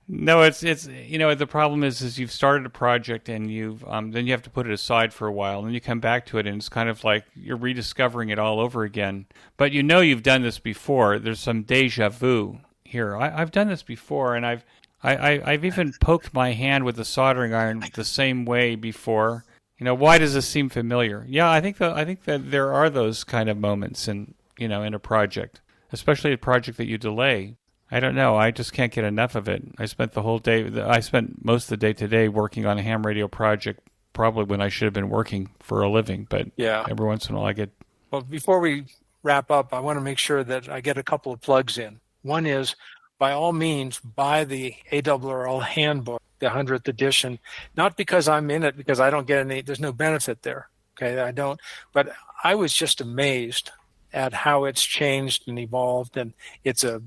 No, it's the problem is you've started a project and then you have to put it aside for a while, and then you come back to it and it's kind of like you're rediscovering it all over again. But you've done this before. There's some deja vu here. I've done this before, and I've even poked my hand with a soldering iron the same way before. Why does this seem familiar? Yeah, I think that there are those kind of moments in a project, especially a project that you delay. I don't know. I just can't get enough of it. I spent most of the day today working on a ham radio project, probably when I should have been working for a living. But yeah, every once in a while I get... Well, before we wrap up, I want to make sure that I get a couple of plugs in. One is, by all means, buy the ARRL handbook, the 100th edition, not because I'm in it, because I don't get there's no benefit there. Okay, I don't. But I was just amazed at how it's changed and evolved, and it's a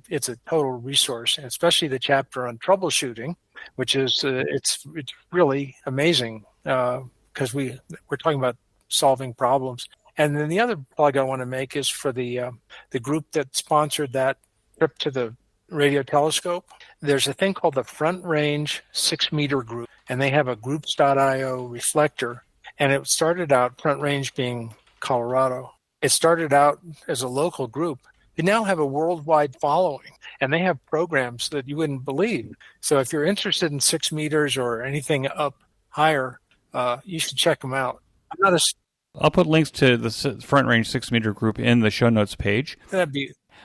total resource, and especially the chapter on troubleshooting, which is it's really amazing because we're talking about solving problems. And then the other plug I want to make is for the group that sponsored that trip to the radio telescope. There's a thing called the Front Range 6-meter group, and they have a groups.io reflector, and it started out, Front Range being Colorado. It started out as a local group. They now have a worldwide following, and they have programs that you wouldn't believe. So if you're interested in 6 meters or anything up higher, you should check them out. I'll put links to the Front Range 6-meter group in the show notes page.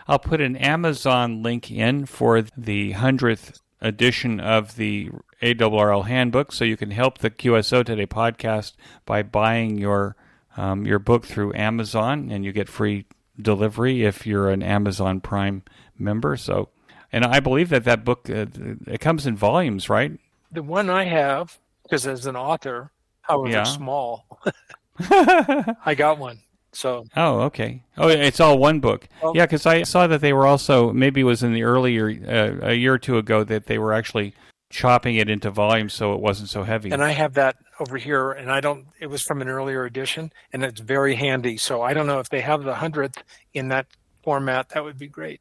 I'll put an Amazon link in for the 100th edition of the ARRL handbook, so you can help the QSO Today podcast by buying your book through Amazon, and you get free delivery if you're an Amazon Prime member. So, and I believe that book it comes in volumes, right? The one I have, because as an author, however small, I got one. So. Oh, okay. Oh, it's all one book. Well, yeah, because I saw that they were also, maybe it was in the earlier a year or two ago, that they were actually chopping it into volumes so it wasn't so heavy. And I have that over here, and it was from an earlier edition, and it's very handy. So I don't know if they have the 100th in that format. That would be great.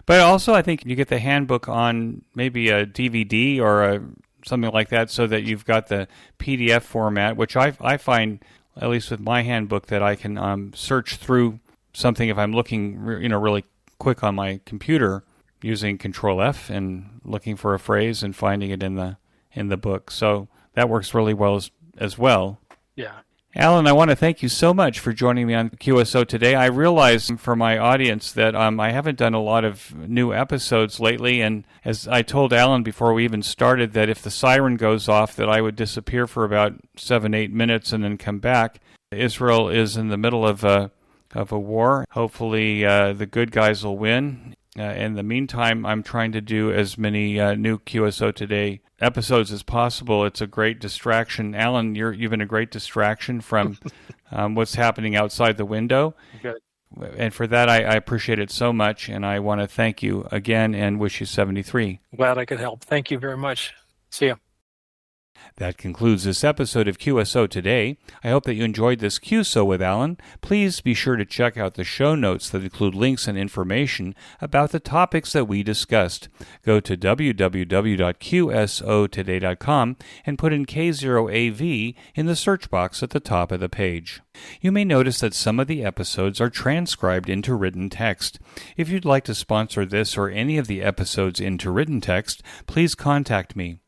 But also, I think you get the handbook on maybe a DVD or something like that, so that you've got the PDF format, which I find, at least with my handbook, that I can search through something if I'm looking really quick on my computer, using Control F and looking for a phrase and finding it in the book. So that works really well as well. Yeah. Alan, I want to thank you so much for joining me on QSO Today. I realize for my audience that I haven't done a lot of new episodes lately, and as I told Alan before we even started, that if the siren goes off, that I would disappear for about 7-8 minutes and then come back. Israel is in the middle of a war. Hopefully the good guys will win. In the meantime, I'm trying to do as many new QSO Today episodes as possible. It's a great distraction. Alan, you've been a great distraction from what's happening outside the window. Okay. And for that, I appreciate it so much, and I want to thank you again and wish you 73. Glad I could help. Thank you very much. See you. That concludes this episode of QSO Today. I hope that you enjoyed this QSO with Alan. Please be sure to check out the show notes that include links and information about the topics that we discussed. Go to www.qsotoday.com and put in K0AV in the search box at the top of the page. You may notice that some of the episodes are transcribed into written text. If you'd like to sponsor this or any of the episodes into written text, please contact me.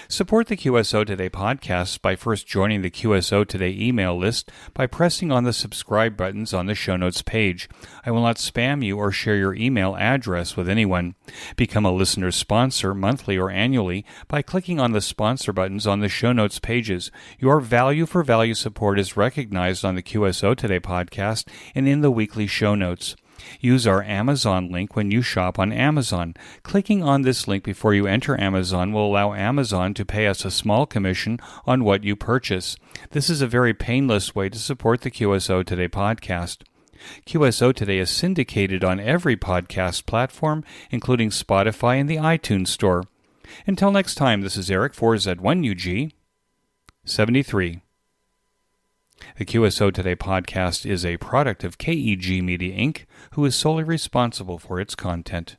Support the QSO Today podcast by first joining the QSO Today email list by pressing on the subscribe buttons on the show notes page. I will not spam you or share your email address with anyone. Become a listener sponsor monthly or annually by clicking on the sponsor buttons on the show notes pages. Your value for value support is recognized on the QSO Today podcast and in the weekly show notes. Use our Amazon link when you shop on Amazon. Clicking on this link before you enter Amazon will allow Amazon to pay us a small commission on what you purchase. This is a very painless way to support the QSO Today podcast. QSO Today is syndicated on every podcast platform, including Spotify and the iTunes Store. Until next time, this is Eric 4Z1UG 73. The QSO Today podcast is a product of KEG Media Inc., who is solely responsible for its content.